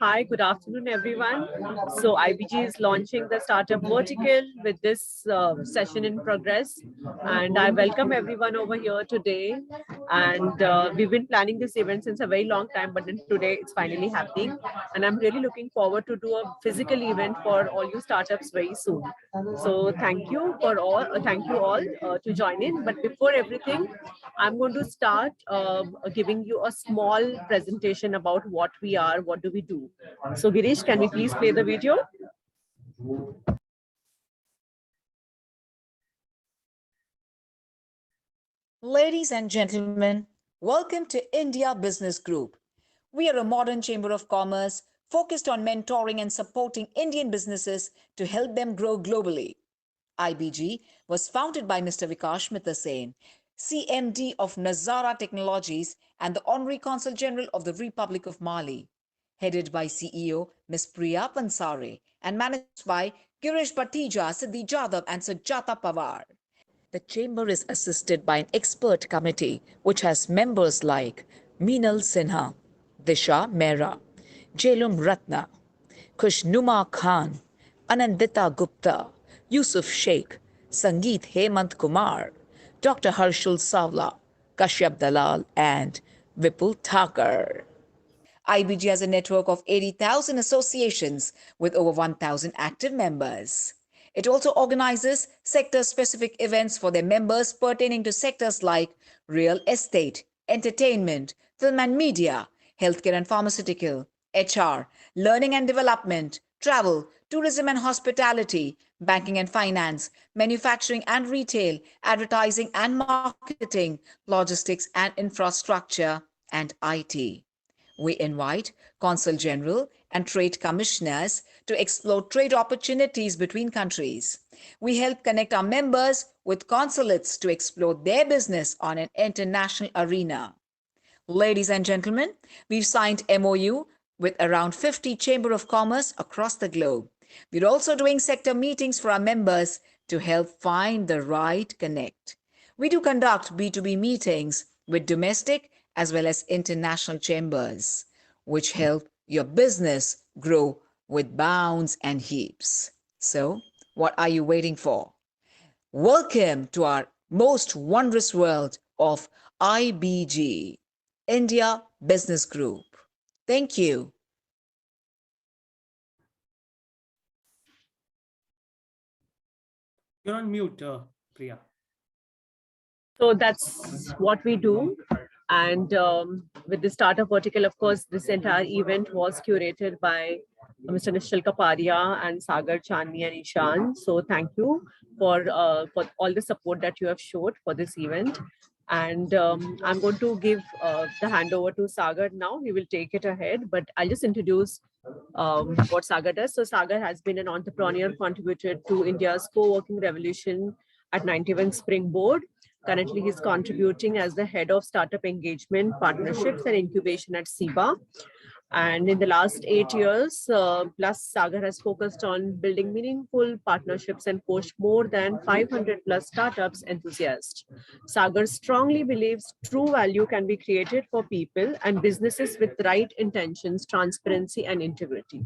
Hi, good afternoon, everyone. So IBG is launching the startup vertical with this session in progress. And I welcome everyone over here today. And we've been planning this event since a very long time, but then today it's finally happening. And I'm really looking forward to do a physical event for all you startups very soon. So thank you all to join in. But before everything, I'm going to start giving you a small presentation about what we are, what do we do. So Girish, can we please play the video? Ladies and gentlemen, welcome to India Business Group. We are a modern chamber of commerce focused on mentoring and supporting Indian businesses to help them grow globally. IBG was founded by Mr. Vikash Mittersain, CMD of Nazara Technologies and the Honorary Consul General of the Republic of Mali, headed by CEO Ms. Priya Pansare and managed by Girish Bhattija, Siddhi Jadhav and Sujata Pawar. The chamber is assisted by an expert committee which has members like Meenal Sinha, Disha Mehra, Jelum Ratna, Khushnuma Khan, Anandita Gupta, Yusuf Sheikh, Sangeet Hemant Kumar, Dr. Harshul Savla, Kashyap Dalal and Vipul Thakur. IBG has a network of 80,000 associations with over 1,000 active members. It also organizes sector-specific events for their members pertaining to sectors like real estate, entertainment, film and media, healthcare and pharmaceutical, HR, learning and development, travel, tourism and hospitality, banking and finance, manufacturing and retail, advertising and marketing, logistics and infrastructure, and IT. We invite Consul General and Trade Commissioners to explore trade opportunities between countries. We help connect our members with consulates to explore their business on an international arena. Ladies and gentlemen, we've signed MOU with around 50 Chamber of Commerce across the globe. We're also doing sector meetings for our members to help find the right connect. We do conduct B2B meetings with domestic as well as international chambers, which help your business grow with bounds and heaps. So, what are you waiting for? Welcome to our most wondrous world of IBG, India Business Group. Thank you. You're on mute, Priya. So that's what we do. And with the startup vertical, of course, this entire event was curated by Mr. Nischal Kapadia and Sagar, Chandni and Ishan. So thank you for all the support that you have showed for this event. And I'm going to give the handover to Sagar now. He will take it ahead, but I'll just introduce what Sagar does. So Sagar has been an entrepreneur, contributed to India's co-working revolution at 91 Springboard. Currently, he's contributing as the head of startup engagement, partnerships and incubation at CIBA. And in the last 8 years, plus Sagar has focused on building meaningful partnerships and coached more than 500 plus startups enthusiasts. Sagar strongly believes true value can be created for people and businesses with the right intentions, transparency and integrity.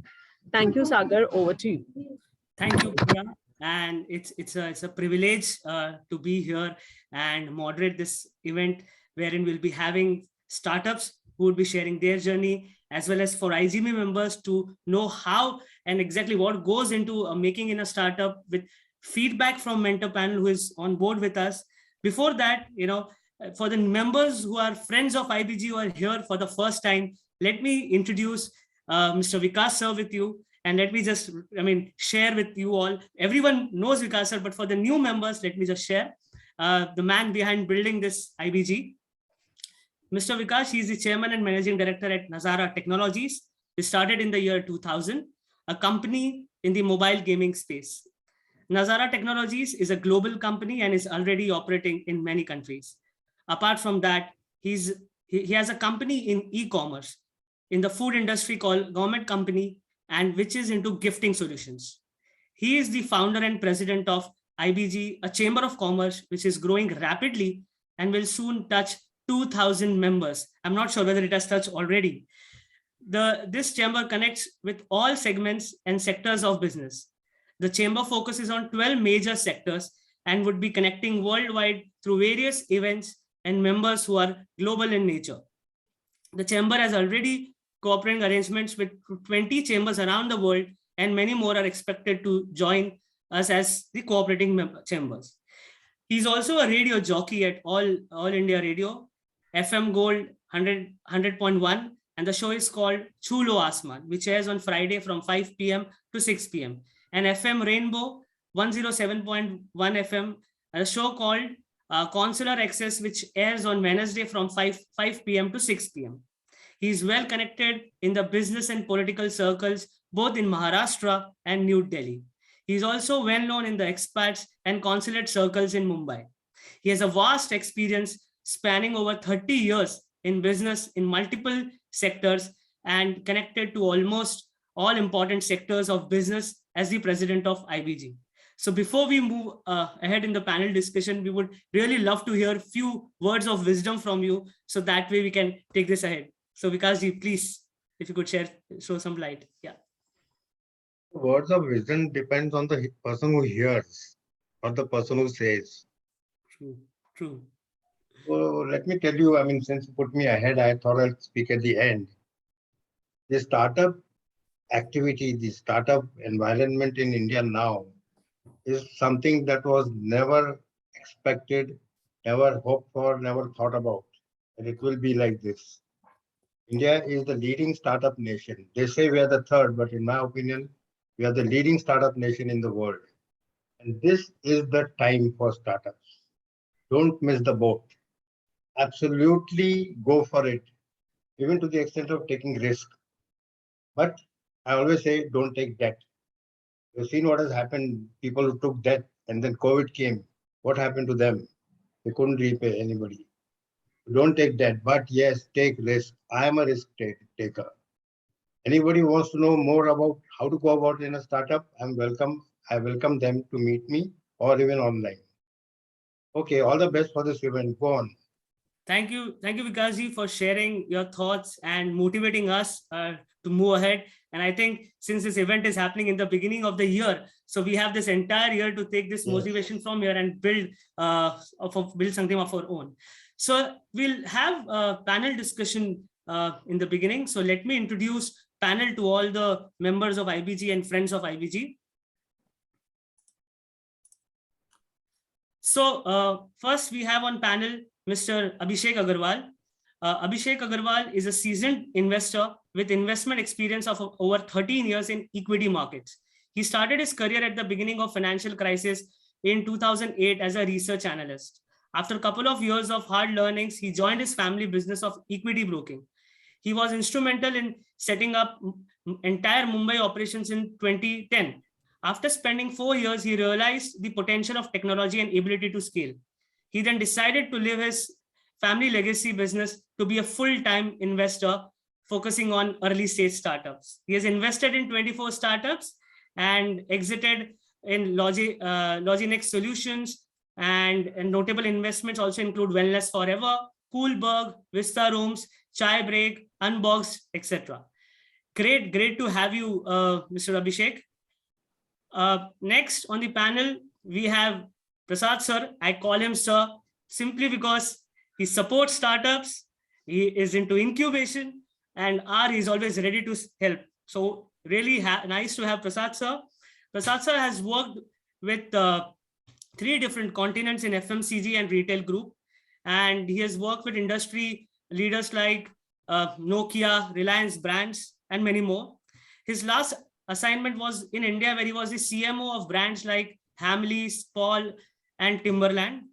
Thank you, Sagar. Over to you. Thank you, Priya. And it's a privilege to be here and moderate this event, wherein we'll be having startups who will be sharing their journey, as well as for IGB members to know how and exactly what goes into making in a startup, with feedback from mentor panel who is on board with us. Before that, for the members who are friends of IBG who are here for the first time, let me introduce Mr. Vikash sir with you. And let me just, share with you all. Everyone knows Vikash sir, but for the new members, let me just share the man behind building this IBG. Mr. Vikash, he is the chairman and managing director at Nazara Technologies. He started in the year 2000, a company in the mobile gaming space. Nazara Technologies is a global company and is already operating in many countries. Apart from that, he has a company in e-commerce in the food industry called Government Company, and which is into gifting solutions. He is the founder and president of IBG, a chamber of commerce, which is growing rapidly and will soon touch 2,000 members. I'm not sure whether it has touched already. This chamber connects with all segments and sectors of business. The chamber focuses on 12 major sectors and would be connecting worldwide through various events and members who are global in nature. The chamber has already cooperating arrangements with 20 chambers around the world, and many more are expected to join us as the cooperating chambers. He's also a radio jockey at All India Radio, FM Gold 100.1, and the show is called Chulo Asman, which airs on Friday from 5 p.m. to 6 p.m. And FM Rainbow 107.1 FM, a show called Consular Access, which airs on Wednesday from 5 p.m. to 6 p.m. He is well connected in the business and political circles, both in Maharashtra and New Delhi. He is also well known in the expats and consulate circles in Mumbai. He has a vast experience spanning over 30 years in business in multiple sectors and connected to almost all important sectors of business as the president of IBG. So before we move ahead in the panel discussion, we would really love to hear a few words of wisdom from you, so that way we can take this ahead. So Vikash, please, if you could show some light. Yeah. Words of wisdom depends on the person who hears, not the person who says. True. So let me tell you, I mean, since you put me ahead, I thought I'd speak at the end. The startup activity, the startup environment in India now is something that was never expected, never hoped for, never thought about. And it will be like this. India is the leading startup nation. They say we are the third, but in my opinion, we are the leading startup nation in the world. And this is the time for startups. Don't miss the boat. Absolutely go for it, even to the extent of taking risk. But I always say, don't take debt. You've seen what has happened. People who took debt and then COVID came. What happened to them? They couldn't repay anybody. Don't take debt, but yes, take risk. I am a risk taker. Anybody who wants to know more about how to go about in a startup, I welcome them to meet me or even online. Okay, all the best for this event. Go on. Thank you, Vikash, for sharing your thoughts and motivating us to move ahead. And I think since this event is happening in the beginning of the year, so we have this entire year to take this motivation from here and build something of our own. So we'll have a panel discussion in the beginning. So let me introduce panel to all the members of IBG and friends of IBG. So first we have on panel Mr. Abhishek Agarwal. Abhishek Agarwal is a seasoned investor with investment experience of over 13 years in equity markets. He started his career at the beginning of financial crisis in 2008 as a research analyst. After a couple of years of hard learnings, he joined his family business of equity broking. He was instrumental in setting up entire Mumbai operations in 2010. After spending 4 years, he realized the potential of technology and ability to scale. He then decided to leave his family legacy business to be a full-time investor, focusing on early stage startups. He has invested in 24 startups and exited in Loginex Solutions, and notable investments also include Wellness Forever, Coolberg, Vista Rooms, Chai Break, Unboxed, etc. Great to have you, Mr. Abhishek. Next on the panel, we have Prasad sir. I call him sir simply because he supports startups, he is into incubation, and he's always ready to help. So really nice to have Prasad sir. Prasad sir has worked with 3 different continents in FMCG and retail group, and he has worked with industry leaders like Nokia, Reliance Brands, and many more. His last assignment was in India, where he was the CMO of brands like Hamleys, Paul, and Timberland.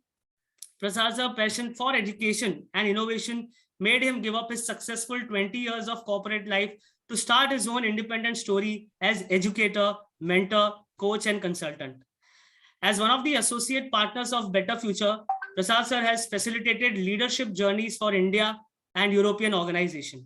Prasad's passion for education and innovation made him give up his successful 20 years of corporate life to start his own independent story as educator, mentor, coach, and consultant. As one of the associate partners of Better Future, Prasad sir has facilitated leadership journeys for India and European organizations.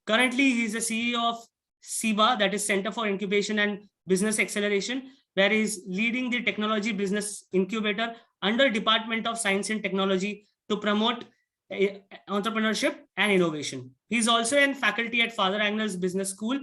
Currently, he is the CEO of CIBA, that is Center for Incubation and Business Acceleration, where he is leading the technology business incubator under Department of Science and Technology to promote entrepreneurship and innovation. He's also in faculty at Father Agnes Business School,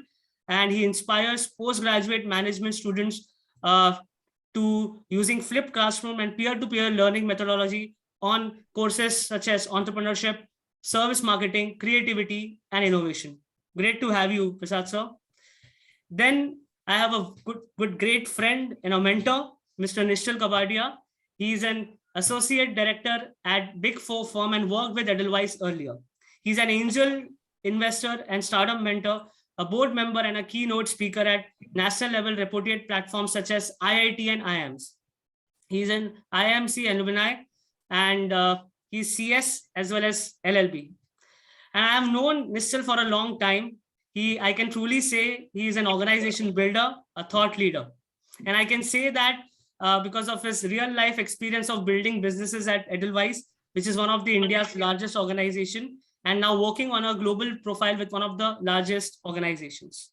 and he inspires postgraduate management students to using flipped classroom and peer-to-peer learning methodology on courses such as entrepreneurship, service marketing, creativity, and innovation. Great to have you, Prasad sir. Then I have a great friend and a mentor, Mr. Nischal Kapadia. He is an associate director at Big Four firm and worked with Edelweiss earlier. He's an angel investor and startup mentor, a board member and a keynote speaker at national level reputed platforms such as IIT and IIMs. He's an IMC alumni and he's CS as well as LLB. And I have known Nischal for a long time. I can truly say he is an organization builder, a thought leader. And I can say that because of his real life experience of building businesses at Edelweiss, which is one of the India's largest organization, and now working on a global profile with one of the largest organizations.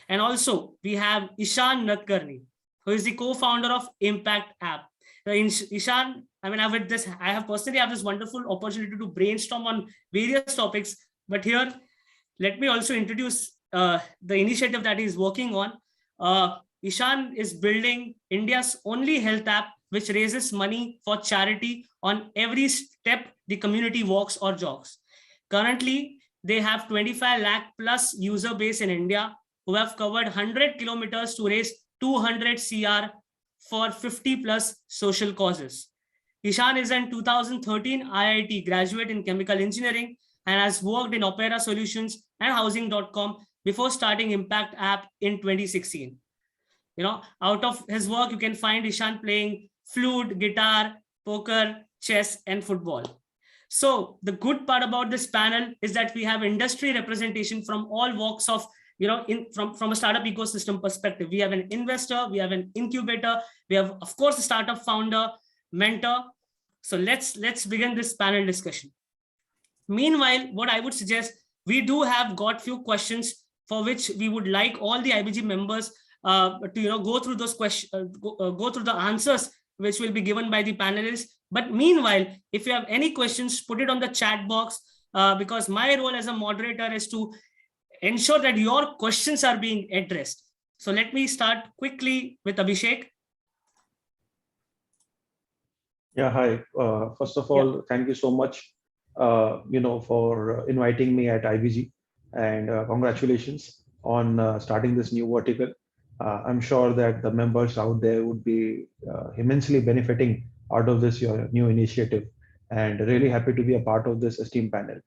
And also we have Ishan Nadkarni, who is the co-founder of Impact App. Ishan, I mean, I have personally have this wonderful opportunity to brainstorm on various topics, but here, let me also introduce the initiative that he's working on. Ishan is building India's only health app, which raises money for charity on every step the community walks or jogs. Currently, they have 25 lakh plus user base in India who have covered 100 kilometers to raise 200 CR for 50 plus social causes. Ishan is an 2013 IIT graduate in chemical engineering and has worked in Opera Solutions and Housing.com before starting Impact App in 2016. You know, out of his work, you can find Ishan playing flute, guitar, poker, chess, and football. So the good part about this panel is that we have industry representation from all walks of, from a startup ecosystem perspective. We have an investor, we have an incubator, we have, of course, a startup founder, mentor. So let's begin this panel discussion. Meanwhile, what I would suggest, we do have got few questions for which we would like all the IBG members to go through those questions, go through the answers which will be given by the panelists. But meanwhile, if you have any questions, put it on the chat box because my role as a moderator is to ensure that your questions are being addressed. So let me start quickly with Abhishek. Yeah, hi. First of all, thank you so much, for inviting me at IBG, and congratulations on starting this new vertical. I'm sure that the members out there would be immensely benefiting out of this your new initiative, and really happy to be a part of this esteemed panel.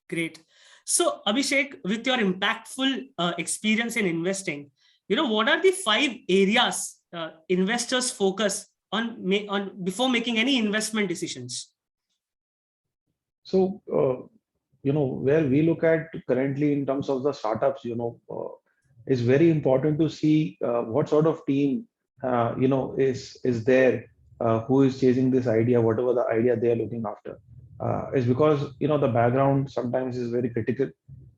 Great. So Abhishek, with your impactful experience in investing, what are the 5 areas investors focus on before making any investment decisions? So, where we look at currently in terms of the startups, is very important to see what sort of team, is there, who is chasing this idea, whatever the idea they are looking after. Is because, the background sometimes is very critical,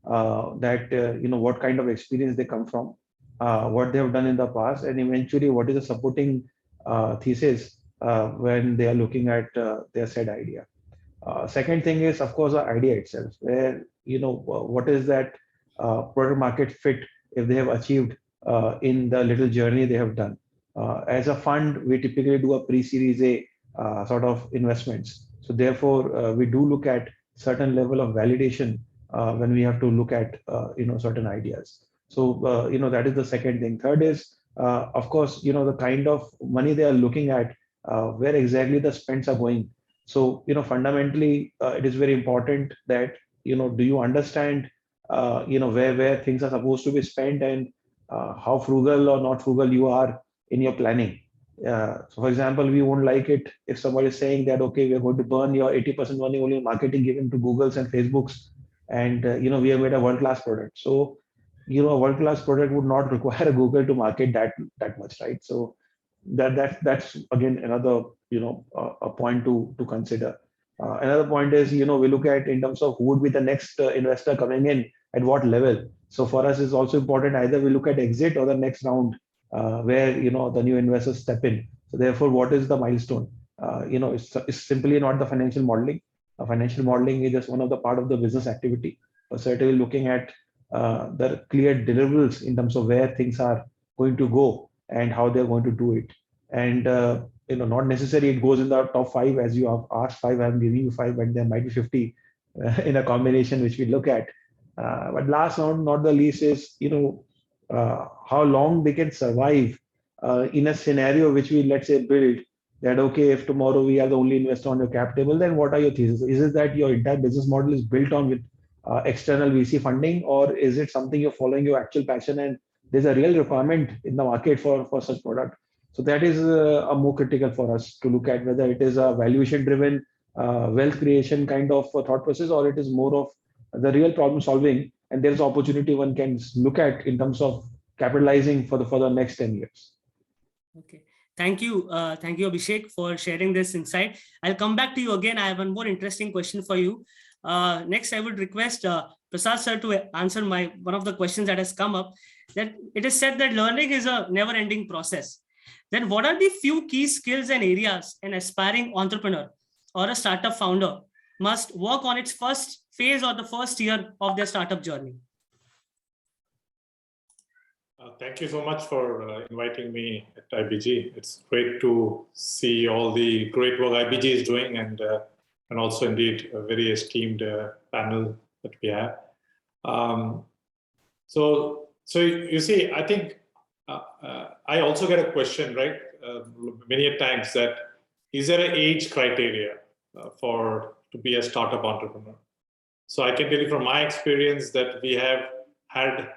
that, what kind of experience they come from, what they have done in the past, and eventually what is the supporting thesis when they are looking at their said idea. Second thing is, of course, the idea itself, where, what is that product market fit if they have achieved in the little journey they have done. As a fund, we typically do a pre-series A sort of investments. So therefore, we do look at certain level of validation when we have to look at, certain ideas. So, that is the second thing. Third is, of course, the kind of money they are looking at, where exactly the spends are going. So, fundamentally, it is very important that, do you understand, where things are supposed to be spent, and how frugal or not frugal you are in your planning. So for example, we won't like it if somebody is saying that, okay, we're going to burn your 80% money only in marketing given to Googles and Facebooks, and, we have made a world-class product. So, a world-class product would not require a Google to market that much, right? So that's again another, a point to consider. Another point is, we look at in terms of who would be the next investor coming in at what level. So for us, it's also important either we look at exit or the next round where, the new investors step in. So therefore, what is the milestone? It's simply not the financial modeling. Financial modeling is just one of the part of the business activity, but certainly looking at the clear deliverables in terms of where things are going to go and how they're going to do it. And not necessarily it goes in the top 5 as you have asked 5. I'm giving you 5, but there might be 50 in a combination which we look at. But last not the least is how long they can survive in a scenario which we, let's say, build that, okay, if tomorrow we are the only investor on your cap table, then what are your thesis? Is it that your entire business model is built on with external VC funding, or is it something you're following your actual passion and there's a real requirement in the market for such product? So that is a more critical for us to look at whether it is a valuation driven wealth creation kind of thought process, or it is more of the real problem solving, and there's opportunity one can look at in terms of capitalizing for the next 10 years. Okay. Thank you, Abhishek, for sharing this insight. I'll come back to you again. I have one more interesting question for you. Next, I would request Prasad sir to answer one of the questions that has come up. That it is said that learning is a never-ending process. Then, what are the few key skills and areas an aspiring entrepreneur or a startup founder must work on its first phase or the first year of their startup journey? Thank you so much for inviting me at IBG. It's great to see all the great work IBG is doing, and also indeed a very esteemed panel that we have. So you see, I think I also get a question, right, many a times that is there an age criteria to be a startup entrepreneur? So I can tell you from my experience that we have had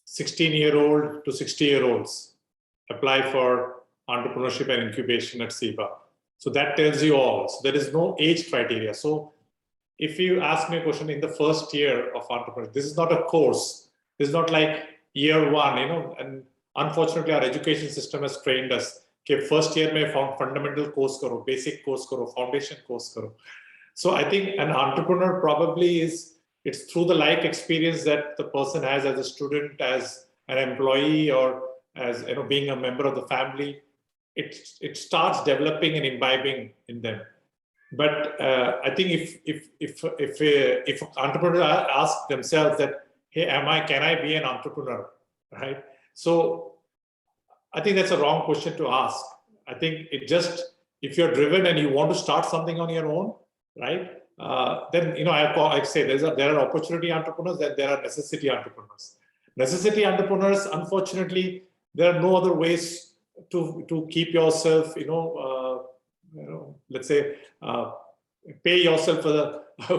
16-year-old to 60-year-olds apply for entrepreneurship and incubation at CIBA. So that tells you all. So there is no age criteria. So if you ask me a question in the first year of entrepreneurship, this is not a course. This is not like year one, and unfortunately our education system has trained us. Okay, first year mein fundamental course karo, basic course karo, foundation course karo. So I think an entrepreneur probably it's through the life experience that the person has as a student, as an employee, or as being a member of the family. It starts developing and imbibing in them. But I think if entrepreneurs ask themselves that, hey, can I be an entrepreneur, right? So I think that's a wrong question to ask. I think if you're driven and you want to start something on your own, right? Then I say there are opportunity entrepreneurs and there are necessity entrepreneurs. Necessity entrepreneurs, unfortunately, there are no other ways to keep yourself, let's say, pay yourself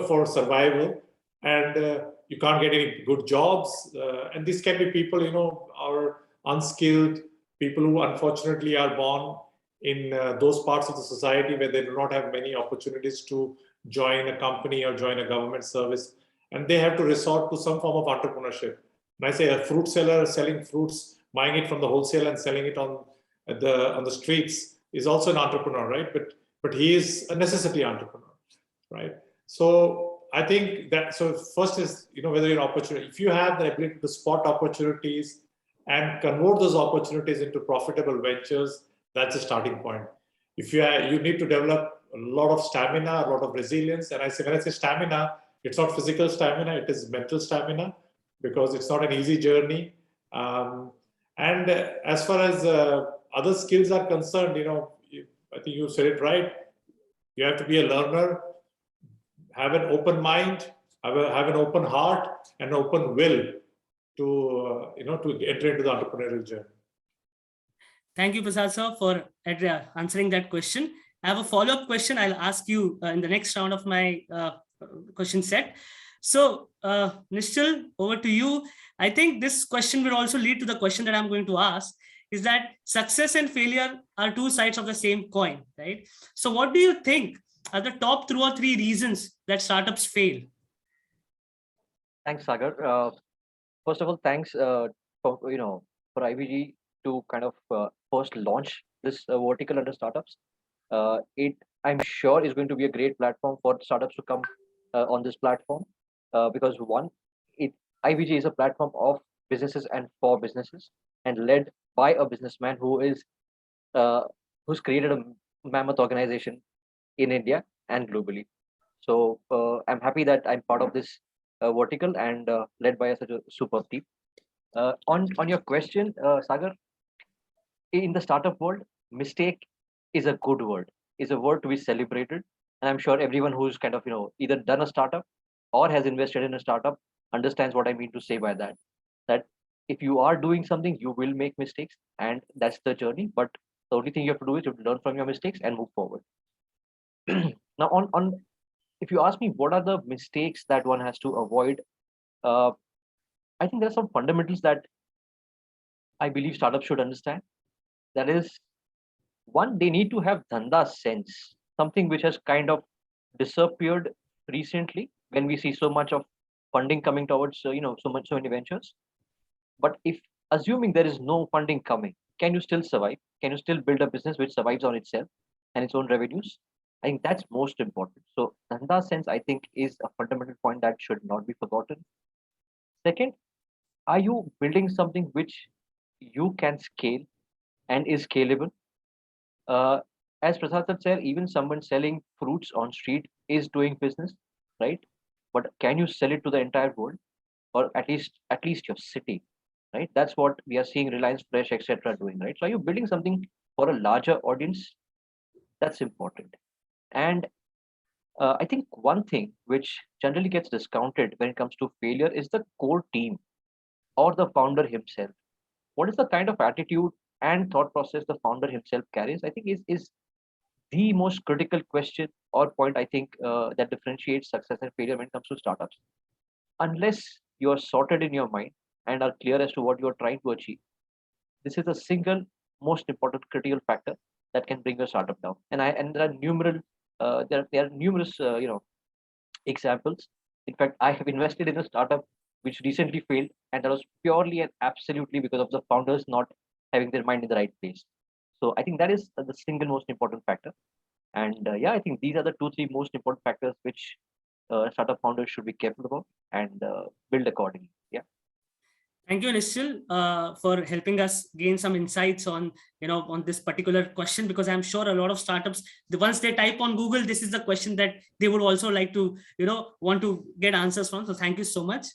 for survival, and you can't get any good jobs. And these can be people, are unskilled, people who unfortunately are born in those parts of the society where they do not have many opportunities to join a company or join a government service, and they have to resort to some form of entrepreneurship. And I say a fruit seller selling fruits, buying it from the wholesaler and selling it on the streets is also an entrepreneur, right? But he is a necessity entrepreneur, right? So I think that, so first is, whether you're opportunity, if you have the ability to spot opportunities and convert those opportunities into profitable ventures, that's a starting point. If you need to develop a lot of stamina, a lot of resilience. And when I say stamina, it's not physical stamina, it is mental stamina, because it's not an easy journey. And as far as other skills are concerned, I think you said it right. You have to be a learner, have an open mind, have an open heart, and open will to enter into the entrepreneurial journey. Thank you, Prasad sir, for answering that question. I have a follow-up question I'll ask you in the next round of my question set. So, Nischal, over to you. I think this question will also lead to the question that I'm going to ask, is that success and failure are two sides of the same coin, right? So what do you think are the top 2 or 3 reasons that startups fail? Thanks, Sagar. First of all, thanks for IBG to kind of first launch this vertical under startups. I'm sure is going to be a great platform for startups to come on this platform because one, IBG is a platform of businesses and for businesses, and led by a businessman who's created a mammoth organization in India and globally. So I'm happy that I'm part of this vertical and led by such a superb team. On your question, Sagar, in the startup world, mistake is a good word, is a word to be celebrated. And I'm sure everyone who's kind of, either done a startup or has invested in a startup understands what I mean to say by that. That if you are doing something, you will make mistakes, and that's the journey. But the only thing you have to do is you have to learn from your mistakes and move forward. Now, on if you ask me what are the mistakes that one has to avoid, uh, I think there are some fundamentals that I believe startups should understand. That is, one, they need to have dhanda sense, something which has kind of disappeared recently when we see so much of funding coming towards so many ventures. But if assuming there is no funding coming, can you still survive? Can you still build a business which survives on itself and its own revenues? I think that's most important. So dhanda sense, I think, is a fundamental point that should not be forgotten. Second, are you building something which you can scale and is scalable? uh, as Prasad had said, even someone selling fruits on street is doing business, right? But can you sell it to the entire world, or at least your city, right? That's what we are seeing Reliance Fresh, etc., doing, right? So are you building something for a larger audience? That's important. And I think one thing which generally gets discounted when it comes to failure is the core team or the founder himself. What is the kind of attitude and thought process the founder himself carries? I think is the most critical question or point, I think, that differentiates success and failure when it comes to startups. Unless you are sorted in your mind and are clear as to what you are trying to achieve, this is the single most important critical factor that can bring your startup down. And there are numerous examples. In fact, I have invested in a startup which recently failed, and that was purely and absolutely because of the founders not having their mind in the right place. So I think that is the single most important factor. And yeah, I think these are the two, three most important factors which startup founders should be careful about and build accordingly. Yeah. Thank you, Nischal, for helping us gain some insights on this particular question, because I'm sure a lot of startups, once they type on Google, this is the question that they would also like to want to get answers from. So thank you so much.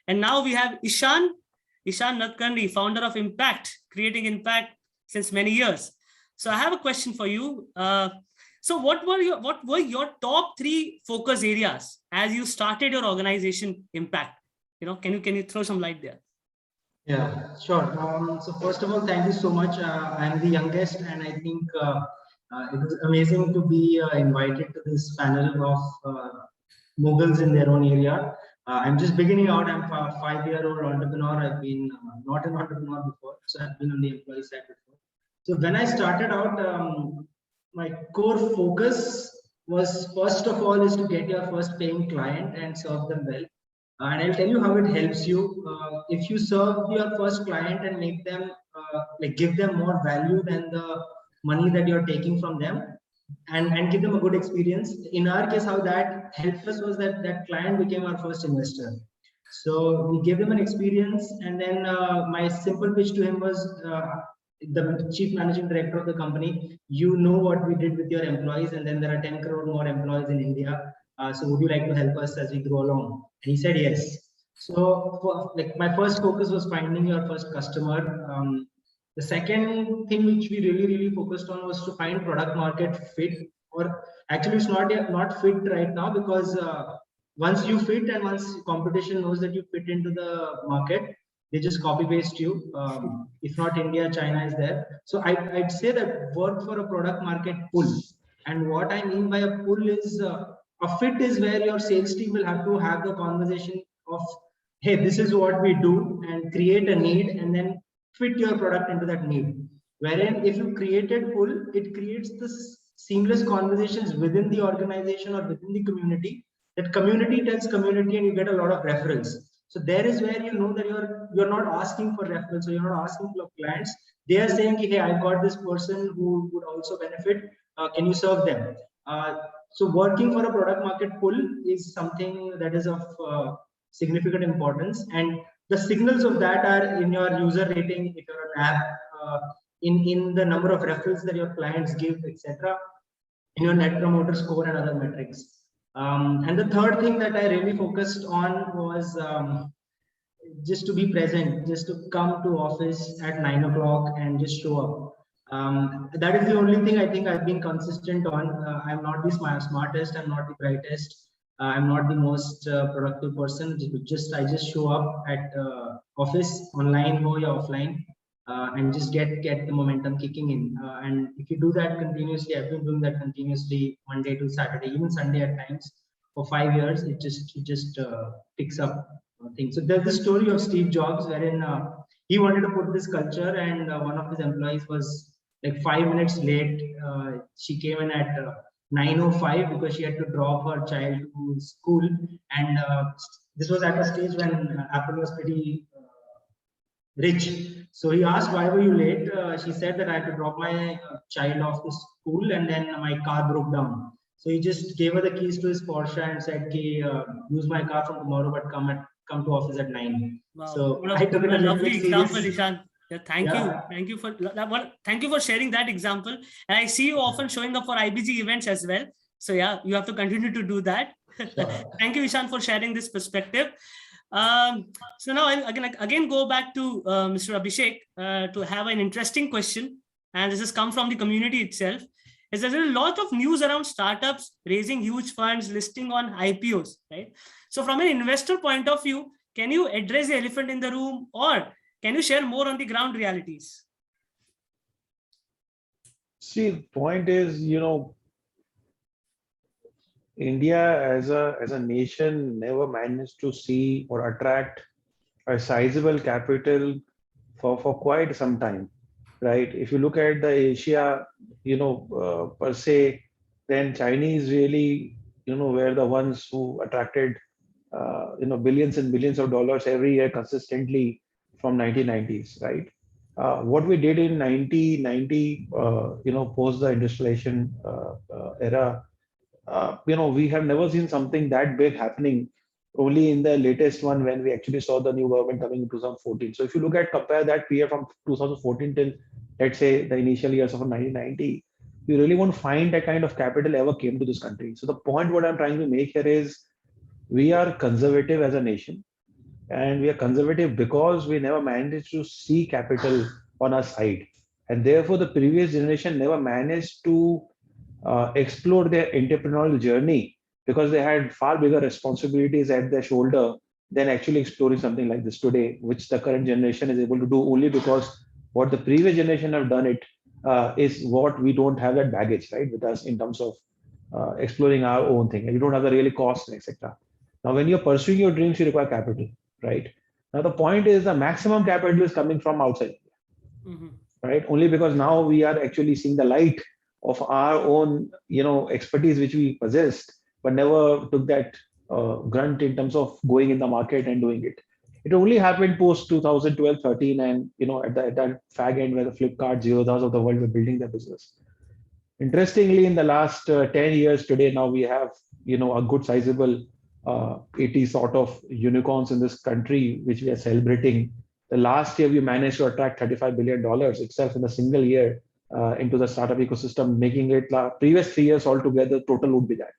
And now we have Ishan Nadkarni, founder of Impact, creating impact since many years. So I have a question for you. So what were your top 3 focus areas as you started your organization Impact? Can you throw some light there? Yeah, sure. So first of all, thank you so much. I'm the youngest, and I think it was amazing to be invited to this panel of moguls in their own area. I'm just beginning out. I'm a 5-year-old entrepreneur. I've been not an entrepreneur before, so I've been on the employee side before. So when I started out, my core focus was, first of all, is to get your first paying client and serve them well. And I'll tell you how it helps you. If you serve your first client and make them give them more value than the money that you're taking from them, and give them a good experience. In our case, how that helped us was that client became our first investor. So we gave him an experience, and then my simple pitch to him was, the chief managing director of the company, you know what we did with your employees, and then there are 10 crore more employees in India. So would you like to help us as we grow along? And he said yes. So my first focus was finding your first customer. The second thing which we really focused on was to find product market fit, or actually it's not fit right now, because once you fit and once competition knows that you fit into the market, they just copy paste you. If not India, China is there. So I'd say that work for a product market pull. And what I mean by a pull is a fit is where your sales team will have to have the conversation of, hey, this is what we do, and create a need, and then fit your product into that need. Wherein if you created pull, it creates this seamless conversations within the organization or within the community. That community tells community, and you get a lot of referrals. So there is where you know that you're not asking for referrals, or you're not asking for clients. They are saying, hey, I've got this person who would also benefit. Can you serve them? So working for a product market pull is something that is of significant importance, and the signals of that are in your user rating, if you're an app, in the number of referrals that your clients give, etc., in your net promoter score and other metrics. And the third thing that I really focused on was just to be present, just to come to office at 9 o'clock and just show up. That is the only thing I think I've been consistent on. I'm not the smartest, I'm not the brightest, I'm not the most productive person. I just show up at office, online or offline, and just get the momentum kicking in. And if you do that continuously, I've been doing that continuously Monday to Saturday, even Sunday at times. For 5 years, it just picks up things. So there's the story of Steve Jobs, wherein he wanted to put this culture, and one of his employees was like 5 minutes late. She came in at 9:05 because she had to drop her child to school, and this was at a stage when Apple was pretty rich. So he asked, "Why were you late?" She said that I had to drop my child off to school, and then my car broke down. So he just gave her the keys to his Porsche and said, "Okay, use my car from tomorrow, but come to office at 9." Wow. So What I took it a little lovely bit example, serious. Ishan. Yeah, thank you for sharing that example. And I see you often showing up for IBG events as well. So yeah, you have to continue to do that. Sure. Thank you, Ishan, for sharing this perspective. So now I'll again go back to Mr. Abhishek to have an interesting question. And this has come from the community itself. There's a lot of news around startups raising huge funds, listing on IPOs, right? So from an investor point of view, can you address the elephant in the room, or can you share more on the ground realities? See, the point is, India as a nation never managed to see or attract a sizable capital for quite some time, right? If you look at the Asia, per se, then Chinese really, were the ones who attracted, billions and billions of dollars every year consistently from 1990s, right? What we did in 1990, post the industrialization era, we have never seen something that big happening. Only in the latest one when we actually saw the new government coming in 2014. So if you compare that period from 2014 till, let's say, the initial years of 1990, you really won't find that kind of capital ever came to this country. So the point what I'm trying to make here is we are conservative as a nation, and we are conservative because we never managed to see capital on our side. And therefore, the previous generation never managed to explore their entrepreneurial journey because they had far bigger responsibilities at their shoulder than actually exploring something like this today, which the current generation is able to do only because what the previous generation have done it is what we don't have that baggage, right, with us in terms of exploring our own thing. And we don't have the really cost, etc. Now, when you're pursuing your dreams, you require capital, right? Now, the point is the maximum capital is coming from outside, right? Only because now we are actually seeing the light of our own, expertise which we possessed, but never took that grunt in terms of going in the market and doing it. It only happened post 2012-13, and at that fag end where the Flipkart, Zerodhas of the world were building their business. Interestingly, in the last 10 years today, now we have a good sizable 80 sort of unicorns in this country, which we are celebrating. The last year we managed to attract $35 billion itself in a single year into the startup ecosystem, making it previous 3 years altogether total would be that.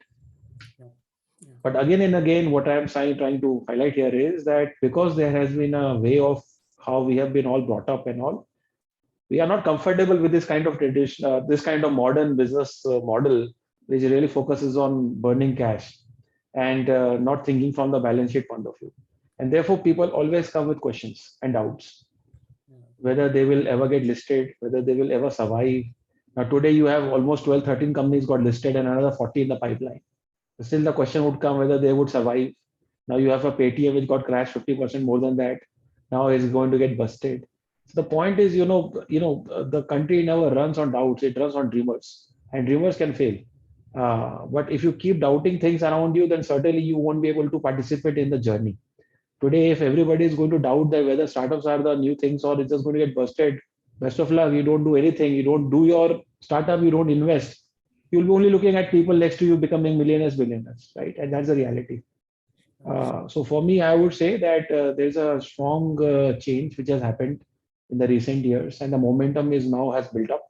But again and again, what I'm trying to highlight here is that because there has been a way of how we have been all brought up and all, we are not comfortable with this kind of tradition, this kind of modern business model, which really focuses on burning cash and not thinking from the balance sheet point of view. And therefore, people always come with questions and doubts, whether they will ever get listed, whether they will ever survive. Now, today you have almost 12, 13 companies got listed and another 40 in the pipeline. Still, the question would come whether they would survive. Now you have a Paytm which got crashed 50% more than that. Now is going to get busted. So the point is, the country never runs on doubts; it runs on dreamers, and dreamers can fail. But if you keep doubting things around you, then certainly you won't be able to participate in the journey. Today, if everybody is going to doubt that whether startups are the new things or it's just going to get busted, best of luck. You don't do anything. You don't do your startup. You don't invest. You'll be only looking at people next to you becoming millionaires, billionaires, right? And that's the reality. So for me, I would say that there's a strong change which has happened in the recent years, and the momentum is now has built up.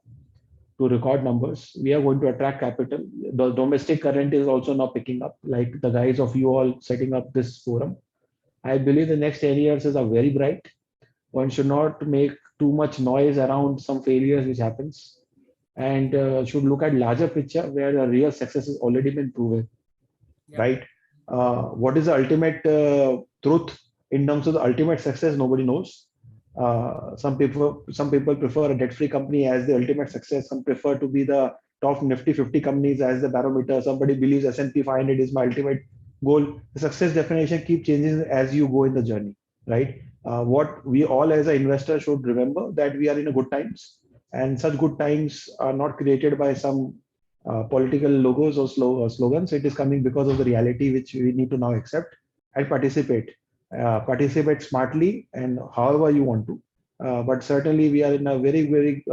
to record numbers. We are going to attract capital. The domestic current is also now picking up, like the guys of you all setting up this forum. I believe the next 10 years are very bright. One should not make too much noise around some failures which happens, and should look at larger picture where the real success has already been proven, right? What is the ultimate truth in terms of the ultimate success? Nobody knows. Some people prefer a debt-free company as the ultimate success. Some prefer to be the top Nifty 50 companies as the barometer. Somebody believes S&P 500 is my ultimate goal. The success definition keep changing as you go in the journey, right? What we all as an investor should remember that we are in a good times, and such good times are not created by some political logos or slogans. It is coming because of the reality which we need to now accept and participate. Participate smartly and however you want to. But certainly we are in a very, very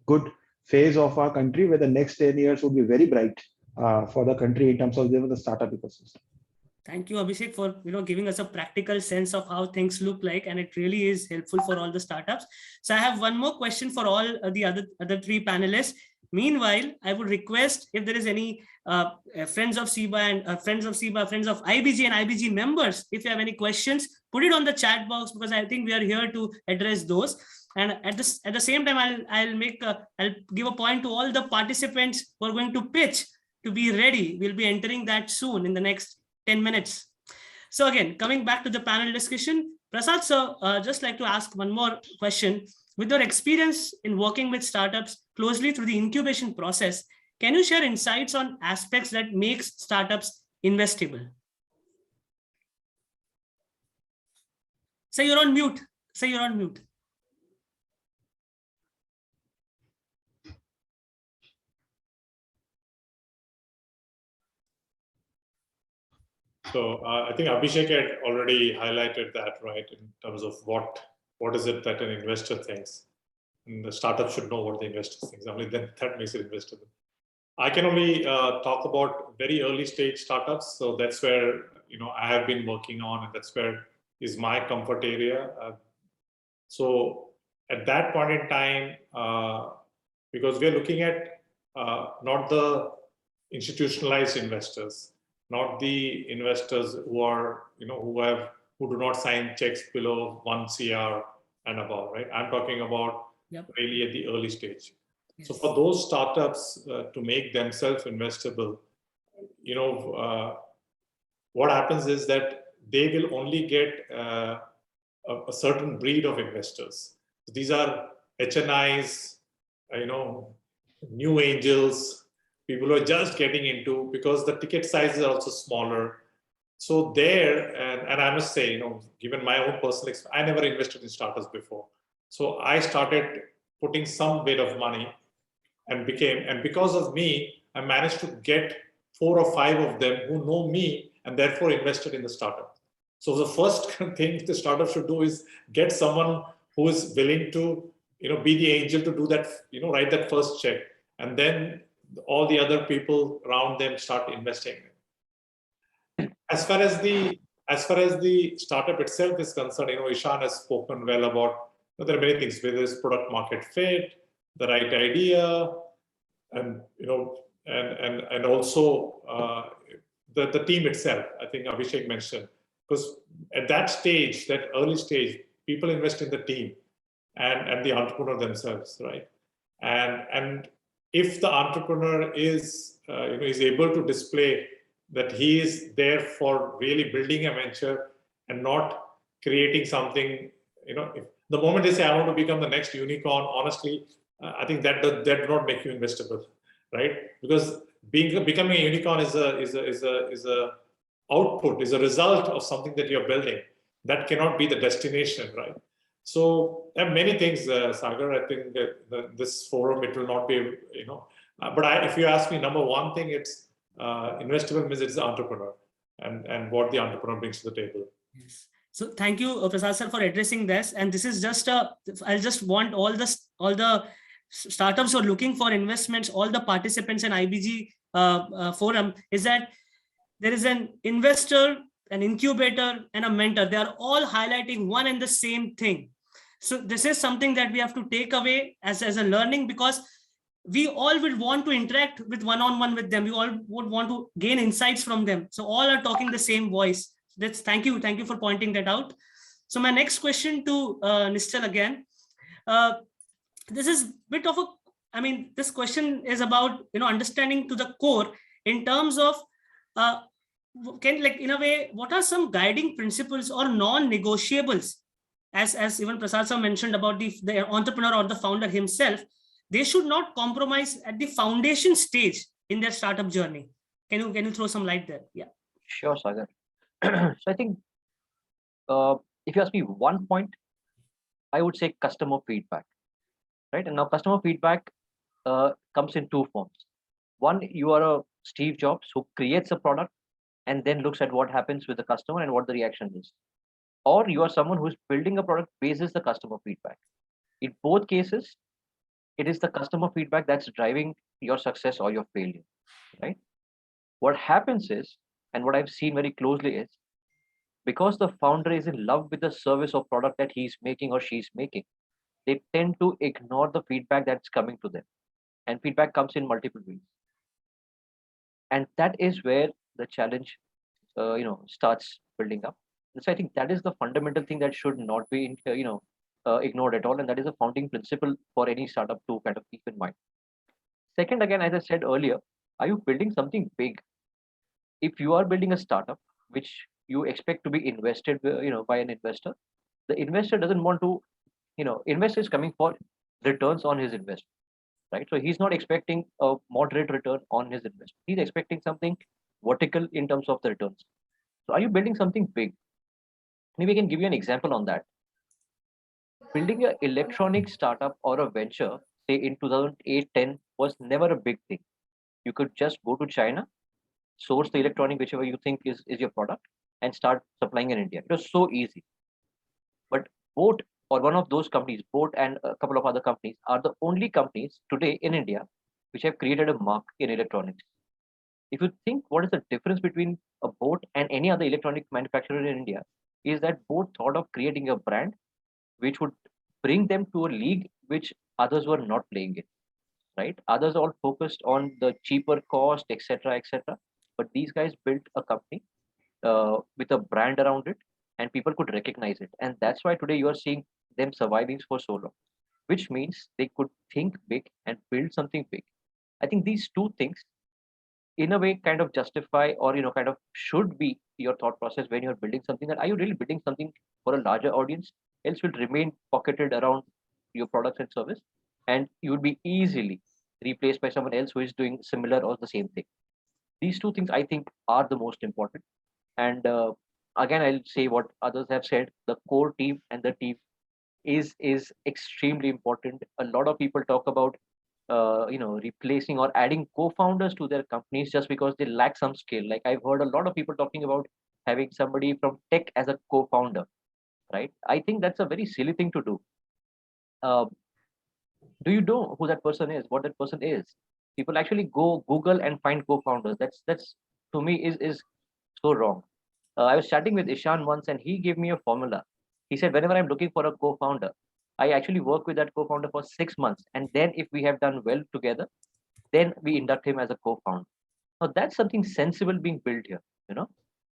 good phase of our country where the next 10 years will be very bright for the country in terms of the startup ecosystem. Thank you, Abhishek, for giving us a practical sense of how things look like, and it really is helpful for all the startups. So I have one more question for all the other three panelists. Meanwhile, I would request if there is any friends of CIBA and friends of IBG and IBG members, if you have any questions, put it on the chat box, because I think we are here to address those. And at the same time, I'll give a point to all the participants who are going to pitch to be ready. We'll be entering that soon in the next 10 minutes. So again, coming back to the panel discussion, Prasad, so just like to ask one more question. With your experience in working with startups closely through the incubation process, can you share insights on aspects that makes startups investable? Say you're on mute. Say you're on mute. So I think Abhishek had already highlighted that, right, in terms of what is it that an investor thinks. And the startup should know what the investor thinks. I mean, that makes it investable. I can only talk about very early stage startups. So that's where, I have been working on, and that's where is my comfort area. So at that point in time, because we're looking at not the institutionalized investors, not the investors who are, who do not sign checks below 1 CR and above, right? I'm talking about really at the early stage. Yes. So for those startups to make themselves investable, what happens is that they will only get a certain breed of investors. So these are HNIs, new angels, people who are just getting into, because the ticket sizes are also smaller. So there, and I must say, given my own personal experience, I never invested in startups before. So I started putting some bit of money and because of me, I managed to get 4 or 5 of them who know me and therefore invested in the startup. So the first thing the startup should do is get someone who is willing to, be the angel to do that, write that first check. And then all the other people around them start investing. As far as the startup itself is concerned, Ishan has spoken well about, there are many things, whether it's product market fit, the right idea, and and also the team itself. I think Abhishek mentioned, because at that stage, that early stage, people invest in the team and the entrepreneur themselves, right? And if the entrepreneur is is able to display that he is there for really building a venture and not creating something, if the moment they say I want to become the next unicorn, honestly, I think that does not make you investable, right? Because becoming a unicorn is a output, is a result of something that you're building. That cannot be the destination, right? So there are many things, Sagar. I think that this forum, it will not be, but if you ask me, number one thing, it's investable means it's the entrepreneur and what the entrepreneur brings to the table. Yes. So thank you, Prasad sir, for addressing this. And this is just I just want all the startups who are looking for investments, all the participants in IBG forum, is that there is an investor, an incubator, and a mentor. They are all highlighting one and the same thing. So this is something that we have to take away as a learning, because we all would want to interact with one-on-one with them. We all would want to gain insights from them. So all are talking the same voice. That's thank you for pointing that out. So my next question to Nischal again. This is a bit of a, I mean, this question is about, understanding to the core in terms of, in a way, what are some guiding principles or non-negotiables, as even Prasad sir mentioned about the entrepreneur or the founder himself, they should not compromise at the foundation stage in their startup journey. Can you throw some light there? Yeah. Sure, Sagar. So I think if you ask me one point, I would say customer feedback, right? And now customer feedback comes in two forms. One, you are a Steve Jobs who creates a product and then looks at what happens with the customer and what the reaction is. Or you are someone who's building a product basis the customer feedback. In both cases, it is the customer feedback that's driving your success or your failure, right? What happens is, and what I've seen very closely is, because the founder is in love with the service or product that he's making or she's making, they tend to ignore the feedback that's coming to them. And feedback comes in multiple ways. And that is where the challenge, starts building up. So I think that is the fundamental thing that should not be, ignored at all. And that is a founding principle for any startup to kind of keep in mind. Second, again, as I said earlier, are you building something big? If you are building a startup, which you expect to be invested, by an investor, the investor doesn't want to, investor is coming for returns on his investment, right? So he's not expecting a moderate return on his investment. He's expecting something vertical in terms of the returns. So are you building something big? Maybe I can give you an example on that. Building an electronic startup or a venture, say in 2008-10, was never a big thing. You could just go to China, source the electronic, whichever you think is your product, and start supplying in India. It was so easy. But Boat, or one of those companies, Boat and a couple of other companies, are the only companies today in India which have created a mark in electronics. If you think what is the difference between a Boat and any other electronic manufacturer in India, is that Boat thought of creating a brand which would bring them to a league which others were not playing in, right? Others all focused on the cheaper cost, etc., etc. But these guys built a company with a brand around it, and people could recognize it. And that's why today you are seeing them surviving for so long, which means they could think big and build something big. I think these two things, in a way, kind of justify or, kind of should be your thought process when you're building something. That are you really building something for a larger audience? Else will remain pocketed around your products and service, and you will be easily replaced by someone else who is doing similar or the same thing. These two things, I think, are the most important. And again, I'll say what others have said: the core team and the team is extremely important. A lot of people talk about replacing or adding co-founders to their companies just because they lack some skill. Like I've heard a lot of people talking about having somebody from tech as a co-founder, right? I think that's a very silly thing to do. Do you know who that person is, what that person is? People actually go Google and find co-founders. That's to me is so wrong. I was chatting with Ishan once, and he gave me a formula. He said, whenever I'm looking for a co-founder, I actually work with that co-founder for 6 months. And then if we have done well together, then we induct him as a co-founder. Now that's something sensible being built here,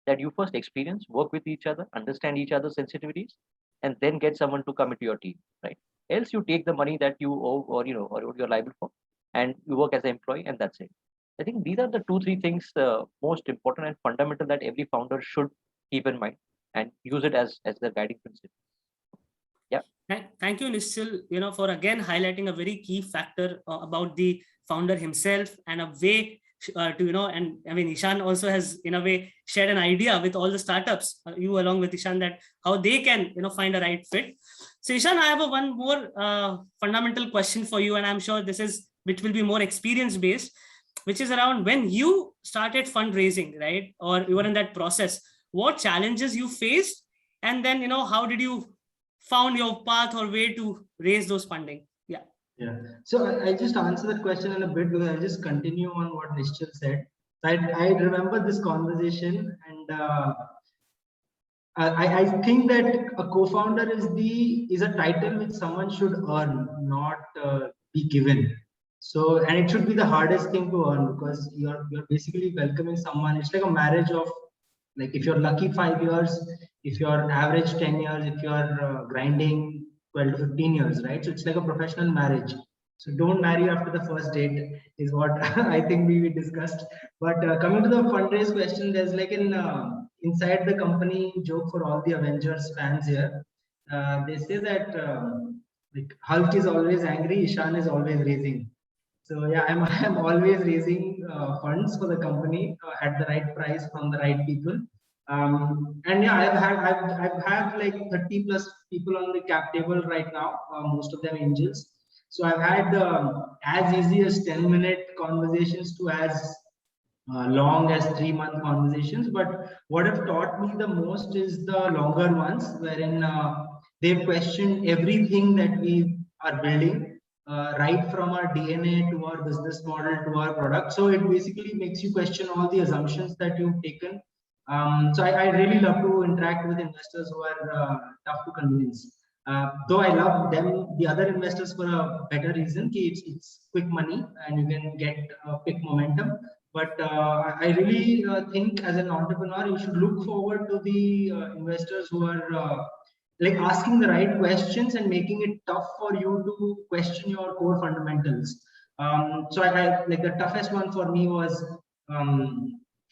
that you first experience, work with each other, understand each other's sensitivities, and then get someone to come into your team, right? Else you take the money that you owe or you're liable for, and you work as an employee, and that's it. I think these are the 2-3 things most important and fundamental that every founder should keep in mind and use it as their guiding principle. Yeah. Thank you, Nischal, for again highlighting a very key factor about the founder himself and a way to, and I mean, Ishan also has in a way shared an idea with all the startups, you along with Ishan, that how they can, find a right fit. So Ishan, I have one more fundamental question for you, and I'm sure which will be more experience based, which is around when you started fundraising, right? Or you were in that process, what challenges you faced, and then, how did you found your path or way to raise those funding? Yeah. So I just answer that question in a bit, because I'll just continue on what Nischal said. I remember this conversation, and I think that a co-founder is a title which someone should earn, not be given. So, and it should be the hardest thing to earn because you're basically welcoming someone. It's like a marriage of, like, if you're lucky 5 years, if you're average 10 years, if you're grinding 12 to 15 years, right? So it's like a professional marriage. So don't marry after the first date is what I think we discussed. But coming to the fundraise question, there's like an inside the company joke for all the Avengers fans here. They say that like Hulk is always angry, Ishan is always raising. So yeah, I'm always raising funds for the company at the right price from the right people. And yeah, I've had like 30 plus people on the cap table right now, most of them angels. So I've had as easy as 10-minute conversations to as long as 3-month conversations. But what have taught me the most is the longer ones, wherein they've questioned everything that we are building, right from our DNA to our business model to our product. So it basically makes you question all the assumptions that you've taken. So I really love to interact with investors who are tough to convince. Though I love them, the other investors for a better reason. It's quick money and you can get quick momentum. But I really think as an entrepreneur, you should look forward to the investors who are like asking the right questions and making it tough for you to question your core fundamentals. So I like the toughest one for me was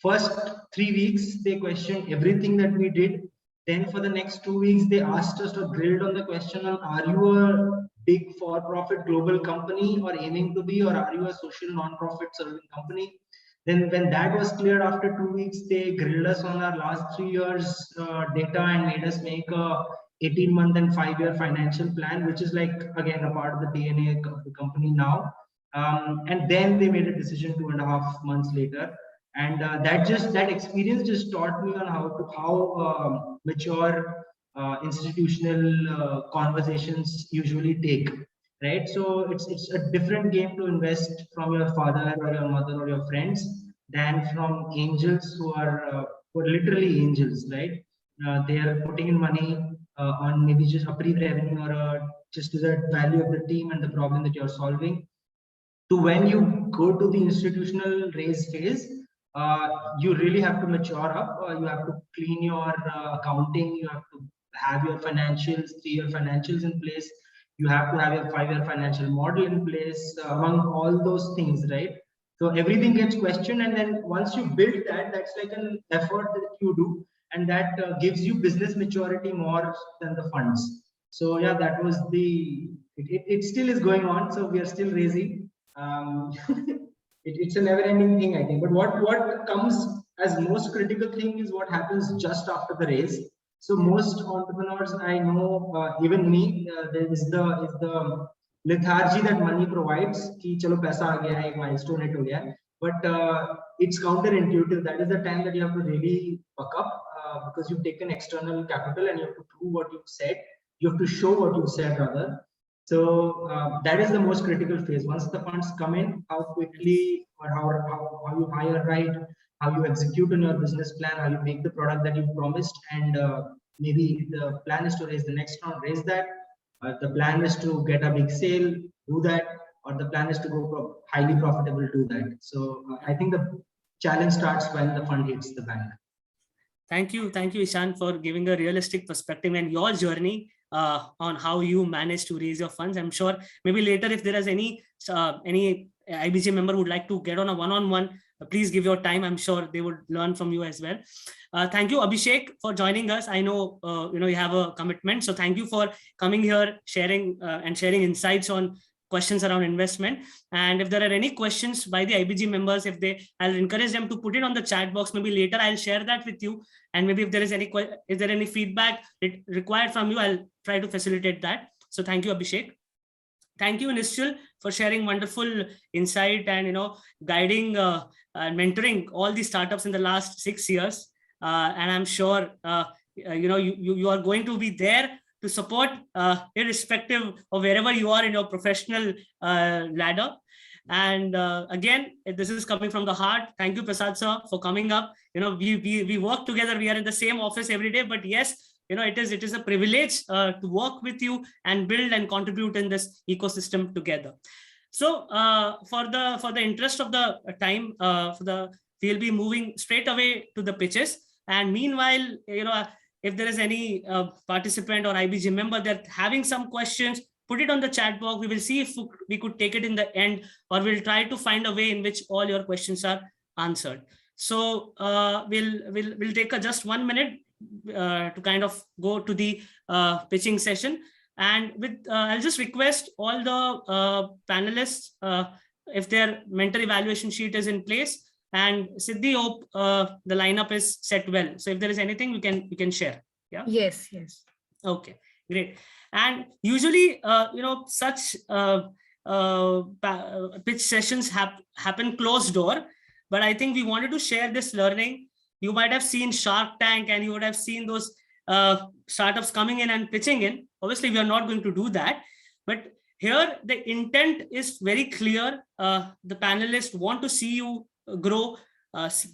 first 3 weeks, they questioned everything that we did. Then for the next 2 weeks, they asked us to grilled on the question on, are you a big for-profit global company or aiming to be, or are you a social non-profit serving company? Then when that was clear after 2 weeks, they grilled us on our last 3 years data and made us make a 18-month and 5-year financial plan, which is like, again, a part of the DNA of the company now. And then they made a decision 2.5 months later. And that experience just taught me on how mature institutional conversations usually take, right? So it's a different game to invest from your father or your mother or your friends than from angels who are literally angels, right? They are putting in money on maybe just a pre-revenue or just to the value of the team and the problem that you're solving. To when you go to the institutional raise phase, you really have to mature up. You have to clean your accounting. You have to have your financials, 3-year financials in place. You have to have your 5-year financial model in place, among all those things, right? So everything gets questioned, and then once you build that, that's like an effort that you do, and that gives you business maturity more than the funds. So yeah, that was it still is going on. So we are still raising. It's a never-ending thing, I think. But what comes as most critical thing is what happens just after the raise. So most entrepreneurs I know, even me, there is the lethargy that money provides. Ki chalo paisa aa gaya hai, ek milestone hit ho gaya. But it's counterintuitive. That is the time that you have to really buck up because you've taken external capital and you have to prove what you've said. You have to show what you've said, rather. So that is the most critical phase. Once the funds come in, how quickly or how you hire right, how you execute on your business plan, how you make the product that you promised, and maybe the plan is to raise the next round, raise that. The plan is to get a big sale, do that, or the plan is to go highly profitable, do that. So I think the challenge starts when the fund hits the bank. Thank you, Ishan, for giving a realistic perspective and your journey on how you managed to raise your funds. I'm sure maybe later, if there is any IBG member would like to get on a one-on-one, please give your time. I'm sure they would learn from you as well. Thank you, Abhishek, for joining us. I know you have a commitment, so thank you for coming here, sharing insights on questions around investment. And if there are any questions by the IBG members, I'll encourage them to put it on the chat box. Maybe later I'll share that with you. And maybe if there is any feedback required from you, I'll try to facilitate that. So thank you, Abhishek. Thank you, Nischal, for sharing wonderful insight and guiding and mentoring all the startups in the last 6 years. And I'm sure you are going to be there to support irrespective of wherever you are in your professional ladder. And again, this is coming from the heart. Thank you, Prasad sir, for coming up. We work together. We are in the same office every day, but yes, it is a privilege to work with you and build and contribute in this ecosystem together. So for the interest of the time, we'll be moving straight away to the pitches. And meanwhile, if there is any participant or IBG member that having some questions, put it on the chat box. We will see if we could take it in the end, or we'll try to find a way in which all your questions are answered. So we'll take just 1 minute to kind of go to the pitching session. And I'll just request all the panelists, if their mentor evaluation sheet is in place, and Siddhi, hope the lineup is set well. So if there is anything, we can share. Yeah. Yes. Okay, great. And usually, such pitch sessions happen closed door, but I think we wanted to share this learning. You might have seen Shark Tank, and you would have seen those startups coming in and pitching in. Obviously, we are not going to do that, but here the intent is very clear. The panelists want to see you grow,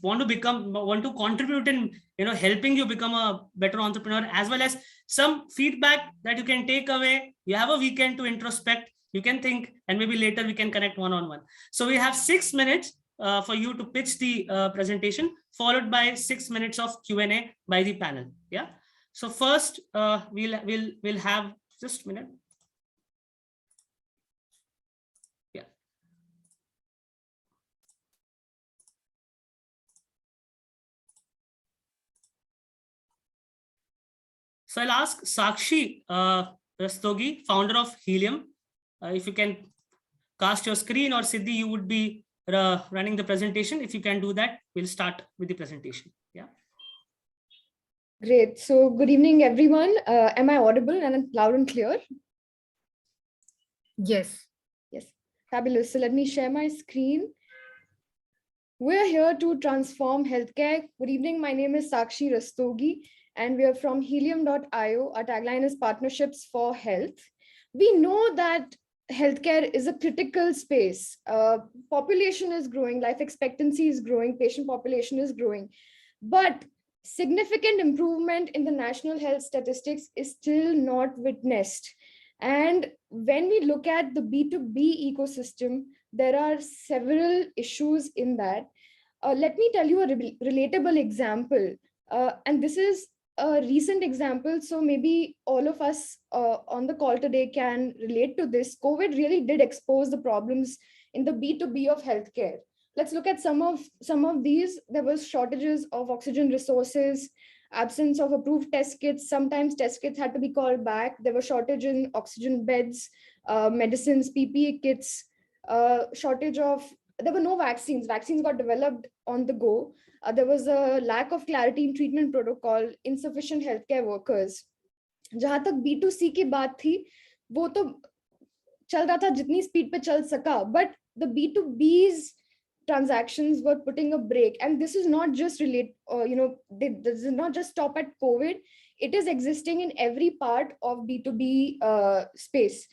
want to contribute in helping you become a better entrepreneur, as well as some feedback that you can take away. You have a weekend to introspect, you can think, and maybe later we can connect one-on-one. So we have 6 minutes for you to pitch the presentation, followed by 6 minutes of Q&A by the panel. Yeah. So first, we'll have just a minute. Yeah. So I'll ask Sakshie Rastogi, founder of Helium, if you can cast your screen, or Siddhi, you would be running the presentation. If you can do that, we'll start with the presentation. Yeah. Great. So good evening, everyone. Am I audible and loud and clear? Yes. Yes. Fabulous. So let me share my screen. We're here to transform healthcare. Good evening. My name is Sakshie Rastogi, and we are from helium.io. Our tagline is Partnerships for Health. We know that healthcare is a critical space. Population is growing, life expectancy is growing, patient population is growing, but significant improvement in the national health statistics is still not witnessed. And when we look at the B2B ecosystem, there are several issues in that. Let me tell you a relatable example. And this is a recent example, so maybe all of us on the call today can relate to this. COVID really did expose the problems in the B2B of healthcare. Let's look at some of these. There was shortages of oxygen resources, absence of approved test kits. Sometimes test kits had to be called back. There was shortage in oxygen beds, medicines, PPE kits, there were no vaccines. Vaccines got developed on the go. There was a lack of clarity in treatment protocol, insufficient healthcare workers. जहां तक B2C की बात थी, वो तो चल रहा था जितनी स्पीड पे चल सका, but the B2B's transactions were putting a break. And this is not just this is not just stop at COVID. It is existing in every part of B2B space.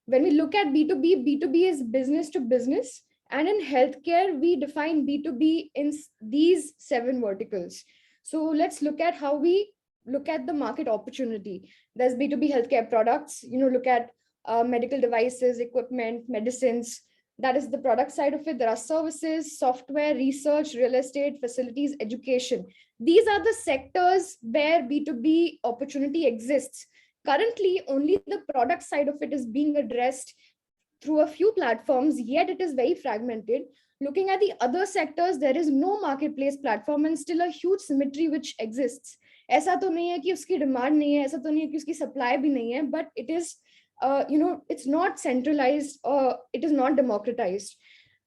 When we look at B2B is business to business. And in healthcare, we define B2B in these 7 verticals. So let's look at how we look at the market opportunity. There's B2B healthcare products, look at medical devices, equipment, medicines. That is the product side of it. There are services, software, research, real estate, facilities, education. These are the sectors where B2B opportunity exists. Currently, only the product side of it is being addressed through a few platforms, yet it is very fragmented. Looking at the other sectors, there is no marketplace platform and still a huge symmetry which exists. ऐसा तो नहीं है कि उसकी demand नहीं है, ऐसा तो नहीं है कि उसकी supply भी नहीं है, but it is, it's not centralized, it is not democratized.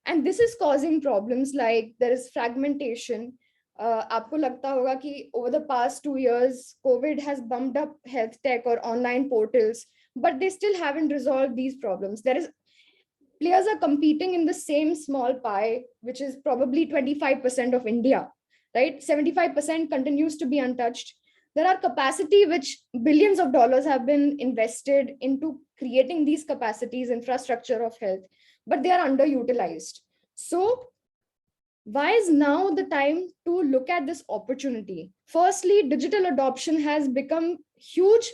And this is causing problems like there is fragmentation. आपको लगता होगा कि over the past 2 years, COVID has bumped up health tech or online portals, but they still haven't resolved these problems. Players are competing in the same small pie, which is probably 25% of India, right? 75% continues to be untouched. There are capacity which billions of dollars have been invested into creating these capacities, infrastructure of health, but they are underutilized. So why is now the time to look at this opportunity? Firstly, digital adoption has become huge,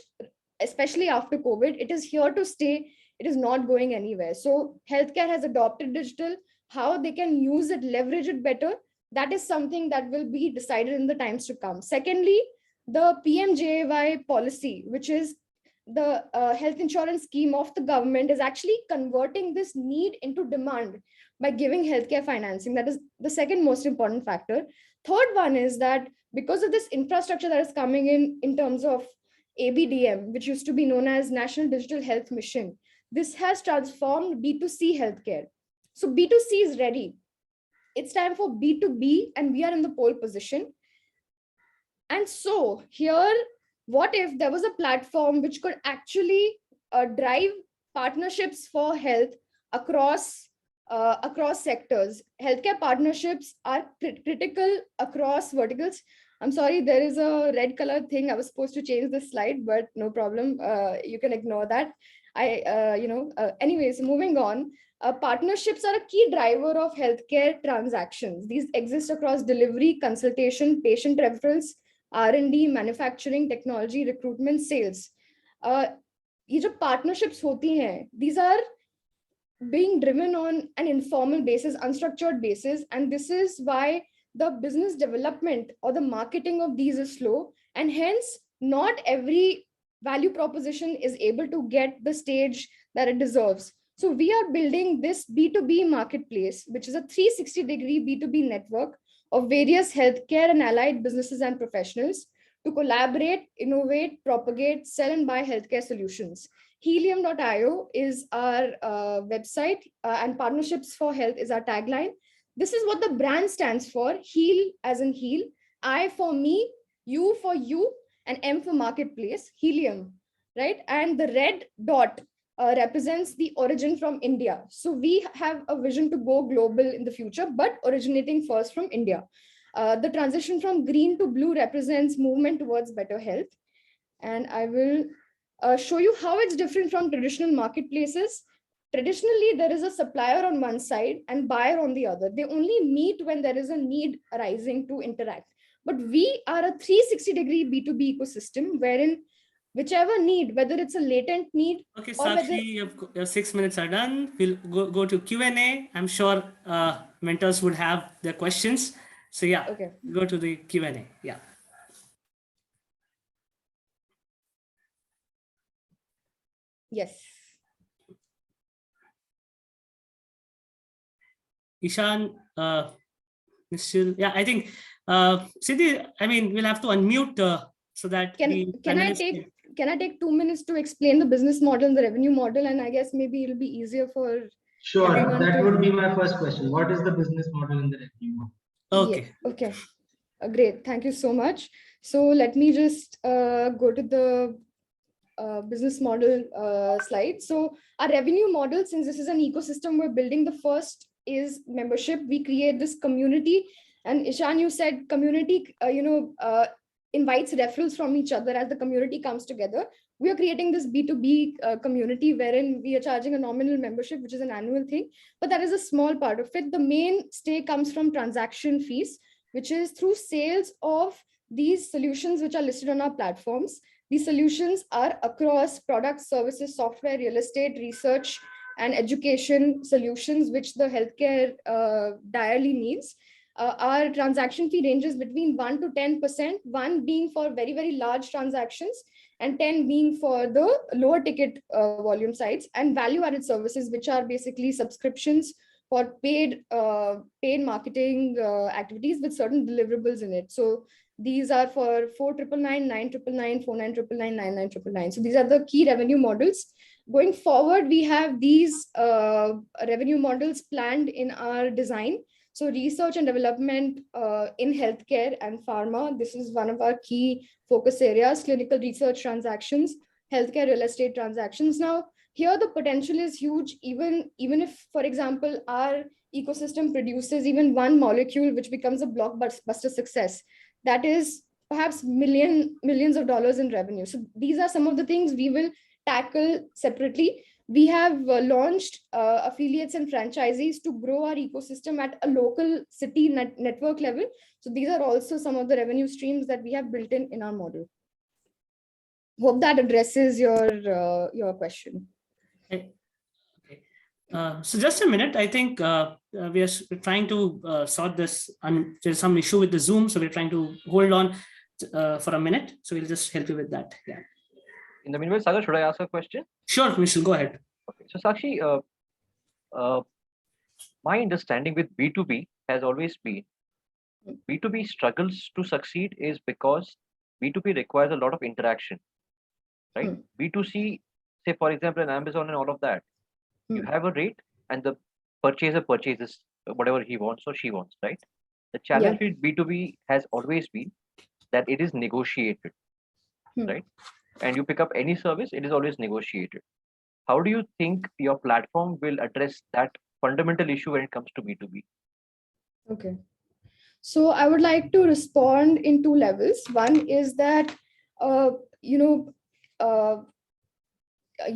especially after COVID. It is here to stay it is not going anywhere. So healthcare has adopted digital. How they can use it, leverage it better, that is something that will be decided in the times to come. Secondly, the PMJAY policy, which is the health insurance scheme of the government, is actually converting this need into demand by giving healthcare financing. That is the second most important factor. Third one is that because of this infrastructure that is coming in terms of ABDM, which used to be known as National Digital Health Mission, this has transformed B2C healthcare. So B2C is ready. It's time for B2B, and we are in the pole position. And so here, what if there was a platform which could actually drive partnerships for health across sectors? Healthcare partnerships are critical across verticals. I'm sorry, there is a red color thing. I was supposed to change the slide, but no problem. You can ignore that. Anyways, moving on. Partnerships are a key driver of healthcare transactions. These exist across delivery, consultation, patient referrals, R&D, manufacturing, technology, recruitment, sales. ये जो partnerships होती हैं, these are being driven on an informal basis, unstructured basis, and this is why the business development or the marketing of these is slow, and hence not every value proposition is able to get the stage that it deserves. So we are building this B2B marketplace, which is a 360-degree B2B network of various healthcare and allied businesses and professionals to collaborate, innovate, propagate, sell and buy healthcare solutions. Helium.io is our website, and partnerships for health is our tagline. This is what the brand stands for: heal as in heal, I for me, U for you, and M for marketplace, Helium, right? And the red dot represents the origin from India. So we have a vision to go global in the future, but originating first from India. The transition from green to blue represents movement towards better health. And I will show you how it's different from traditional marketplaces. Traditionally, there is a supplier on one side and buyer on the other. They only meet when there is a need arising to interact. But we are a 360-degree B2B ecosystem wherein whichever need, whether it's a latent need. Okay, Sakshi, your 6 minutes are done. We'll go to Q&A. I'm sure mentors would have their questions. So yeah, okay. Go to the Q&A. Yeah. Yes. Ishan, Nischal, yeah, I think, Siddhi, I mean, we'll have to unmute so that can I take 2 minutes to explain the business model and the revenue model, and I guess maybe it'll be easier for that would be my first question. What is the business model and the revenue model? Okay. Yeah, okay. Great. Thank you so much. So let me just go to the business model slide. So our revenue model, since this is an ecosystem we're building, the first is membership. We create this community, and Ishan, you said community, invites referrals from each other as the community comes together. We are creating this B2B community wherein we are charging a nominal membership, which is an annual thing, but that is a small part of it. The main stay comes from transaction fees, which is through sales of these solutions which are listed on our platforms. These solutions are across products, services, software, real estate, research, and education solutions, which the healthcare direly needs. Our transaction fee ranges between 1 to 10%, 1 being for very, very large transactions, and 10 being for the lower ticket volume sites, and value-added services, which are basically subscriptions for paid marketing activities with certain deliverables in it. So these are for 4,999, 999, 4999, 9999. So these are the key revenue models. Going forward, we have these revenue models planned in our design. So research and development in healthcare and pharma, this is one of our key focus areas: clinical research transactions, healthcare real estate transactions. Now, here the potential is huge. Even if, for example, our ecosystem produces even one molecule which becomes a blockbuster success, that is perhaps millions of dollars in revenue. So these are some of the things we will tackle separately. We have launched affiliates and franchisees to grow our ecosystem at a local city network level. So these are also some of the revenue streams that we have built in our model. Hope that addresses your question. So just a minute, I think we are trying to sort this. There's some issue with the Zoom, so we're trying to hold on for a minute. So we'll just help you with that. Yeah. In the meanwhile, Sagar, should I ask a question? Sure, Nischal, go ahead. Okay. So Sakshi, my understanding with B2B has always been B2B struggles to succeed is because B2B requires a lot of interaction, right? B2C, say for example, an Amazon and all of that, you have a rate and the purchaser purchases whatever he wants or she wants, right? The challenge with B2B has always been that it is negotiated, right? And you pick up any service, it is always negotiated. How do you think your platform will address that fundamental issue when it comes to B2B? Okay. So I would like to respond in two levels. One is that, you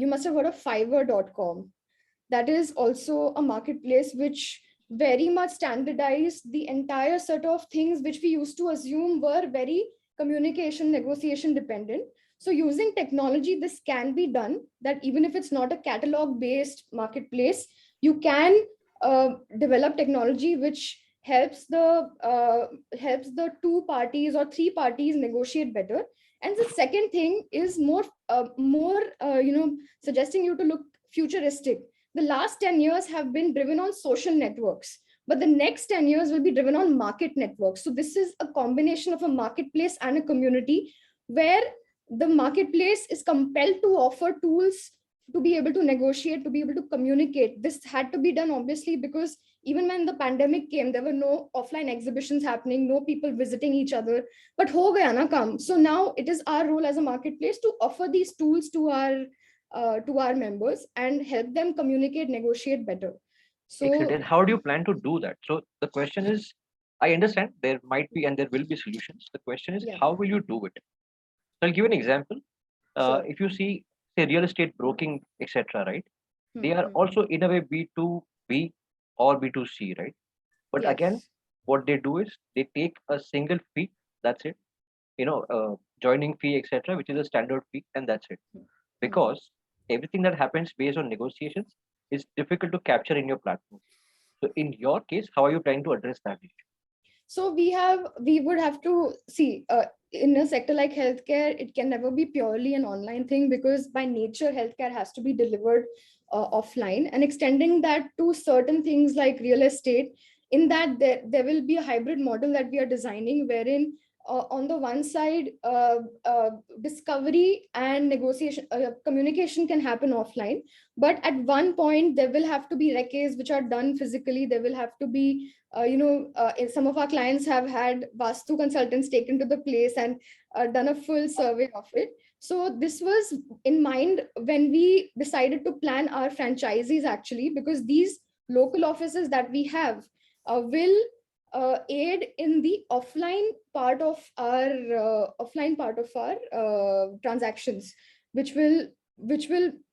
must have heard of Fiverr.com. That is also a marketplace which very much standardized the entire set of things which we used to assume were very communication, negotiation dependent. So using technology, this can be done, that even if it's not a catalog based marketplace, you can develop technology which helps the two parties or three parties negotiate better. And the second thing is more suggesting you to look futuristic. The last 10 years have been driven on social networks, but the next 10 years will be driven on market networks. So this is a combination of a marketplace and a community where the marketplace is compelled to offer tools to be able to negotiate, to be able to communicate. This had to be done obviously because even when the pandemic came, there were no offline exhibitions happening, no people visiting each other, but ho gaya na kam. So now it is our role as a marketplace to offer these tools to our members and help them communicate, negotiate better. So excellent. And how do you plan to do that? So the question is, I understand there might be and there will be solutions. The question is, how will you do it? So I'll give an example. If you see, say, real estate broking, etc., right? They are also in a way B2B or B2C, right? But again, what they do is they take a single fee, that's it, joining fee, etc., which is a standard fee, and that's it. Because everything that happens based on negotiations is difficult to capture in your platform. So in your case, how are you trying to address that issue? So we would have to see in a sector like healthcare, it can never be purely an online thing because by nature, healthcare has to be delivered offline, and extending that to certain things like real estate, in that there will be a hybrid model that we are designing wherein on the one side, discovery and negotiation, communication can happen offline. But at one point, there will have to be recs which are done physically. There will have to be, some of our clients have had Vastu consultants taken to the place and done a full survey of it. So this was in mind when we decided to plan our franchisees actually, because these local offices that we have will aid in the offline part of our transactions, which will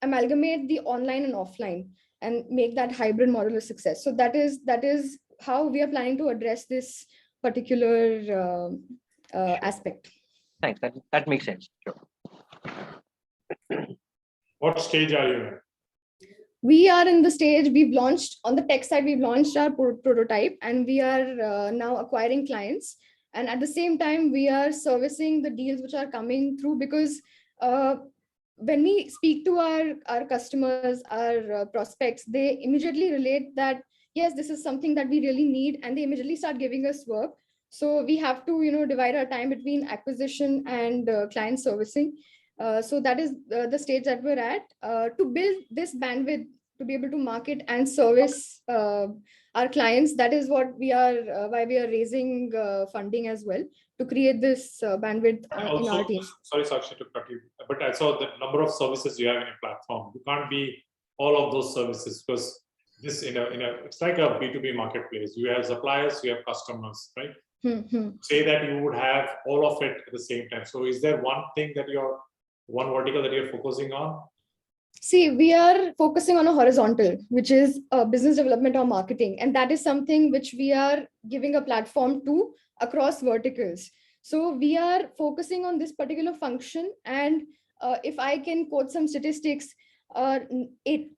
amalgamate the online and offline and make that hybrid model a success. So that is how we are planning to address this particular aspect. Thanks. That makes sense. Sure. What stage are you in? We are in the stage, we've launched on the tech side, we've launched our prototype and we are now acquiring clients. And at the same time, we are servicing the deals which are coming through, because when we speak to our customers, our prospects, they immediately relate that, yes, this is something that we really need, and they immediately start giving us work. So we have to, divide our time between acquisition and client servicing. So that is the stage that we're at to build this bandwidth to be able to market and service our clients. That is what we are, why we are raising funding as well, to create this bandwidth in our team. Sorry, Sakshi, to cut you, but I saw the number of services you have in your platform. You can't be all of those services, because this it's like a B2B marketplace. You have suppliers, you have customers, right? Say that you would have all of it at the same time. So is there one vertical that you're focusing on? See, we are focusing on a horizontal, which is business development or marketing. And that is something which we are giving a platform to across verticals. So we are focusing on this particular function. And if I can quote some statistics, 90%,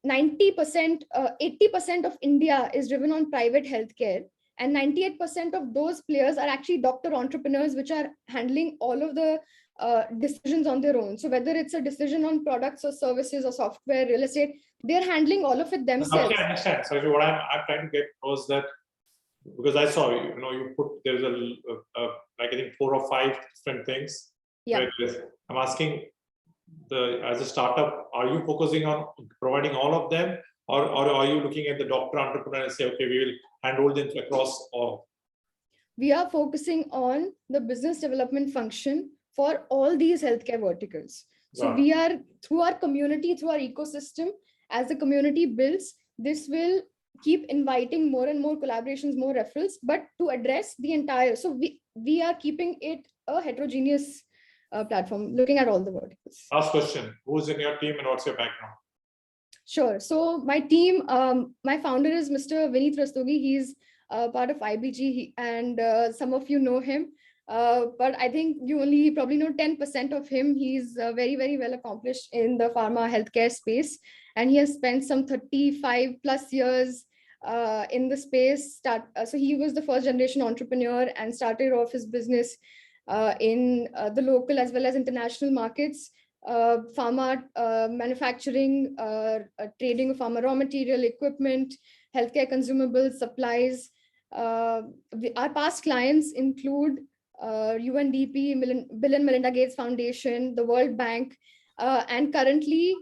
80% of India is driven on private healthcare, and 98% of those players are actually doctor entrepreneurs, which are handling all of the decisions on their own. So whether it's a decision on products or services or software, real estate, they're handling all of it themselves. Okay, I understand. So what I'm trying to get was that, because I saw, you put, there's like I think 4 or 5 different things. Yeah. I'm asking, as a startup, are you focusing on providing all of them, or are you looking at the doctor entrepreneur and say, okay, we will handle them across all? We are focusing on the business development function for all these healthcare verticals. So we are, through our community, through our ecosystem, as the community builds, this will keep inviting more and more collaborations, more referrals, but to address the entire, so we are keeping it a heterogeneous platform, looking at all the verticals. Last question, who's in your team and what's your background? Sure. So my team, my founder is Mr. Vivek Rastogi. He's part of IBG, and some of you know him. But I think you only probably know 10% of him. He's very, very well accomplished in the pharma healthcare space, and he has spent some 35 plus years in the space. So he was the first generation entrepreneur and started off his business in the local as well as international markets, pharma manufacturing, trading of pharma raw material, equipment, healthcare consumables, supplies. Our past clients include UNDP, Bill and Melinda Gates Foundation, the World Bank, and currently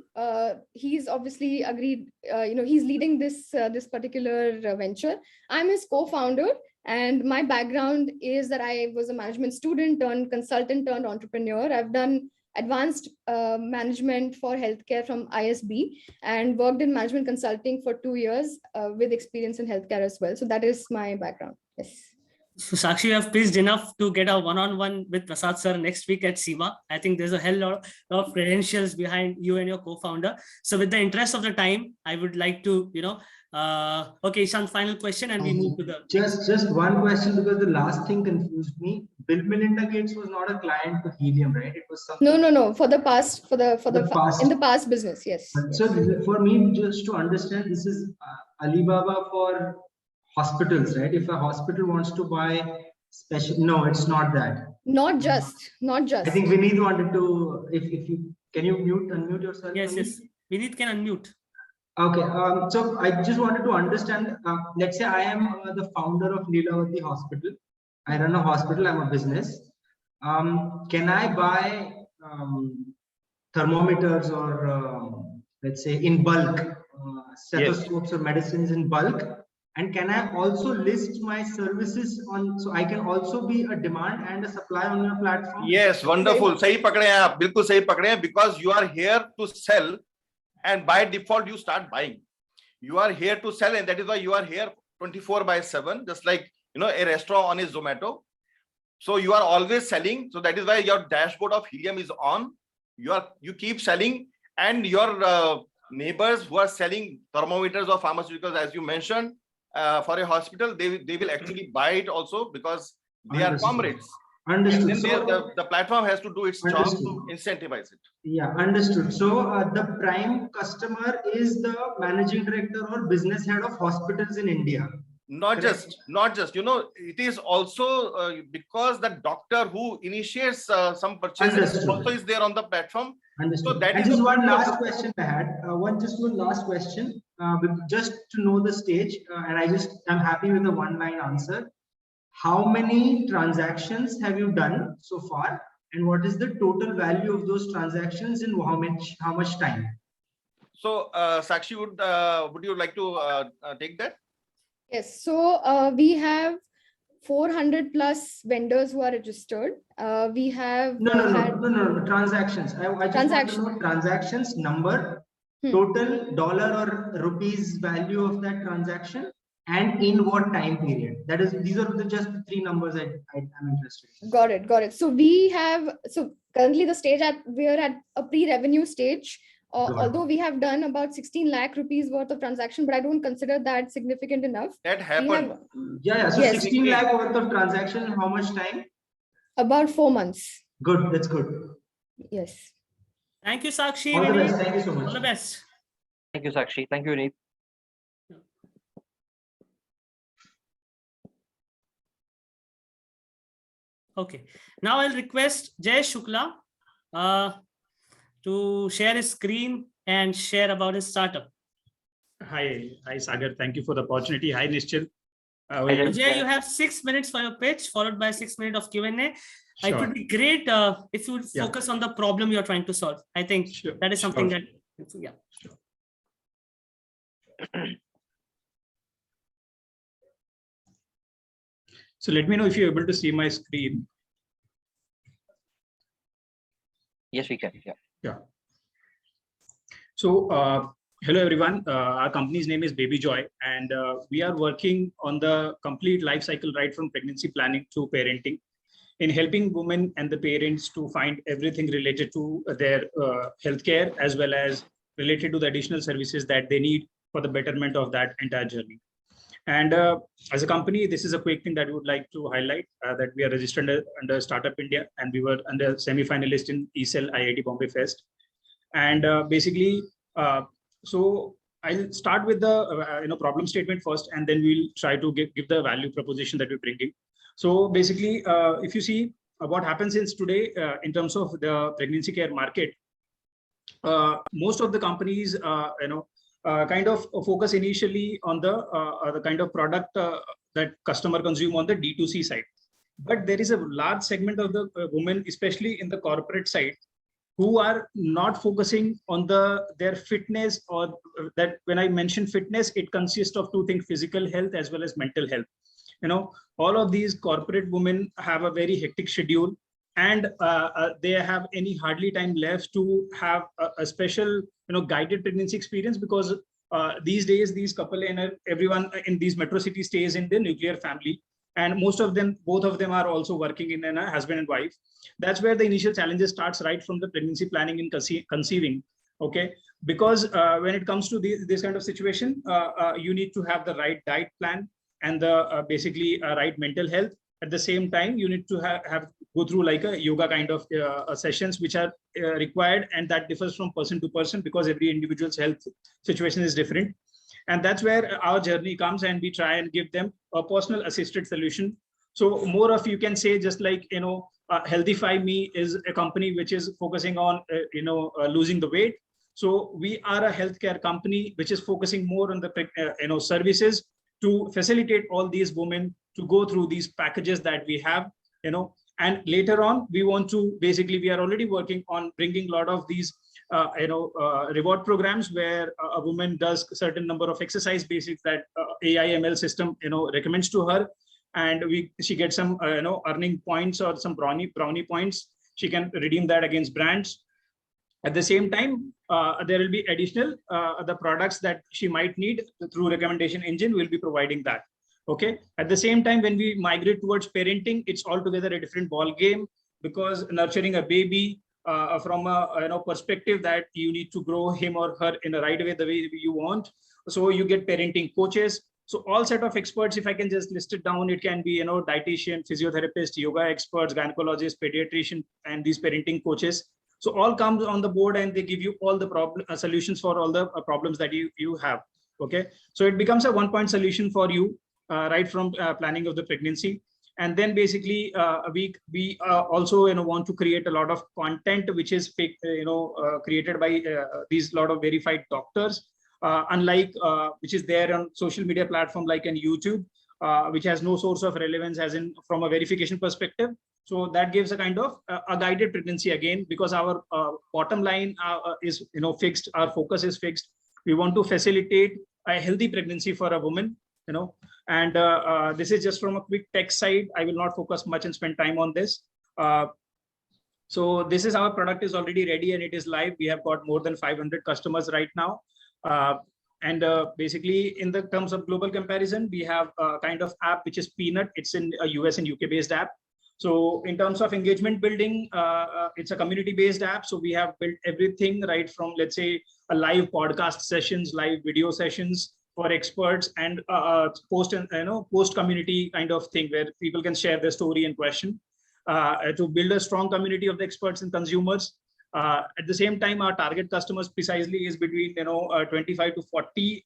he's obviously agreed, he's leading this particular venture. I'm his co-founder, and my background is that I was a management student turned consultant turned entrepreneur. I've done advanced management for healthcare from ISB and worked in management consulting for 2 years with experience in healthcare as well. So that is my background. Yes. So Sakshie, you have pleased enough to get a one-on-one with Prasad sir next week at CIBA. I think there's a hell lot of credentials behind you and your co-founder. So with the interest of the time, I would like to, okay, Ishan, final question, and we move to the just one question, because the last thing confused me. Bill Melinda Gates was not a client to Helium, right? It was something. No. For the past, in the past business, yes. So for me, just to understand, this is Alibaba for hospitals, right? If a hospital wants to buy special, no, it's not that. Not just. I think Vineet wanted to, if you, can you unmute yourself? Yes. Vineet can unmute. Okay, so I just wanted to understand, let's say I am the founder of Leelavati Hospital. I run a hospital, I'm a business. Can I buy thermometers or let's say in bulk, stethoscopes or medicines in bulk? And can I also list my services on, so I can also be a demand and a supply on your platform? Yes, wonderful. Sahi pakde hain aap, bilkul sahi pakde hain, because you are here to sell, and by default you start buying. You are here to sell, and that is why you are here 24/7, just like a restaurant on his Zomato. So you are always selling. So that is why your dashboard of Helium is on. You keep selling, and your neighbors who are selling thermometers or pharmaceuticals, as you mentioned, for a hospital, they will actually buy it also, because they are comrades. Understood. And then the platform has to do its job to incentivize it. Yeah, understood. So the prime customer is the managing director or business head of hospitals in India. Not just, it is also because the doctor who initiates some purchases also is there on the platform. Understood. So that and is just one last question I had. One last question, just to know the stage, and I'm happy with the one-line answer. How many transactions have you done so far, and what is the total value of those transactions in how much time? So, Sakshie, would you like to take that? Yes. So we have 400 plus vendors who are registered. We have no transactions. I just want to know transactions number, total dollar or rupees value of that transaction, and in what time period. That is, these are just the 3 numbers I'm interested in. Got it. So we have, currently the stage we're at a pre-revenue stage. Although we have done about 16 lakh rupees worth of transaction, but I don't consider that significant enough. That happened. So yes. 16 lakh worth of transaction in how much time? About 4 months. Good, that's good. Yes. Thank you, Sakshie. All the best. Thank you so much. All the best. Thank you, Sakshi. Thank you, Neet. Okay. Now I'll request Jay Shukla to share his screen and share about his startup. Hi, Sagar. Thank you for the opportunity. Hi, Nischal. Jay, you have 6 minutes for your pitch, followed by 6 minutes of Q&A. Sure. It would be great if you would focus on the problem you're trying to solve. I think that is something that, yeah. Sure. So let me know if you're able to see my screen. Yes, we can. Yeah. So hello, everyone. Our company's name is Baby Joy, and we are working on the complete life cycle, right from pregnancy planning to parenting, in helping women and the parents to find everything related to their healthcare, as well as related to the additional services that they need for the betterment of that entire journey. And as a company, this is a quick thing that we would like to highlight, that we are registered under Startup India, and we were under semi-finalist in ESL IIT Bombay Fest. And basically, so I'll start with the problem statement first, and then we'll try to give the value proposition that we're bringing. So basically, if you see what happens is today in terms of the pregnancy care market, most of the companies, kind of focus initially on the kind of product that customer consume on the D2C side. But there is a large segment of the women, especially in the corporate side, who are not focusing on their fitness, or that when I mention fitness, it consists of two things: physical health as well as mental health. All of these corporate women have a very hectic schedule, and they have hardly time left to have a special guided pregnancy experience, because these days these couple and everyone in these metro cities stays in the nuclear family, and both of them are also working in a husband and wife. That's where the initial challenges starts, right from the pregnancy planning and conceiving. Okay, because when it comes to this kind of situation, you need to have the right diet plan and the basically right mental health. At the same time, you need to go through like a yoga kind of sessions, which are required, and that differs from person to person, because every individual's health situation is different. And that's where our journey comes, and we try and give them a personal assisted solution. So more of, you can say, just like Healthify Me is a company which is focusing on losing the weight. So we are a healthcare company which is focusing more on the services to facilitate all these women to go through these packages that we have, and later on we want to we are already working on bringing a lot of these reward programs where a woman does a certain number of exercise basics that AIML system recommends to her, and she gets some earning points or some brownie points. She can redeem that against brands. At the same time, there will be additional the products that she might need through recommendation engine. Will be providing that. Okay. At the same time, when we migrate towards parenting, it's altogether a different ball game, because nurturing a baby from a perspective that you need to grow him or her in the right way, the way you want. So you get parenting coaches. So all set of experts, if I can just list it down, it can be dietitian, physiotherapist, yoga experts, gynecologist, pediatrician, and these parenting coaches. So all comes on the board, and they give you all the solutions for all the problems that you have. Okay, so it becomes a one-point solution for you, right from planning of the pregnancy. And then basically we also want to create a lot of content which is created by these lot of verified doctors, unlike which is there on social media platform like in YouTube, which has no source of relevance as in from a verification perspective. So that gives a kind of a guided pregnancy again, because our bottom line is fixed. Our focus is fixed. We want to facilitate a healthy pregnancy for a woman, and this is just from a quick tech side. I will not focus much and spend time on this. So this is our product is already ready and it is live. We have got more than 500 customers right now. And basically in the terms of global comparison, we have a kind of app which is Peanut. It's in a US and UK based app. So in terms of engagement building, it's a community based app. So we have built everything right from, let's say, a live podcast sessions, live video sessions for experts, and post community kind of thing where people can share their story and question, to build a strong community of the experts and consumers. At the same time, our target customers precisely is between 25 to 40,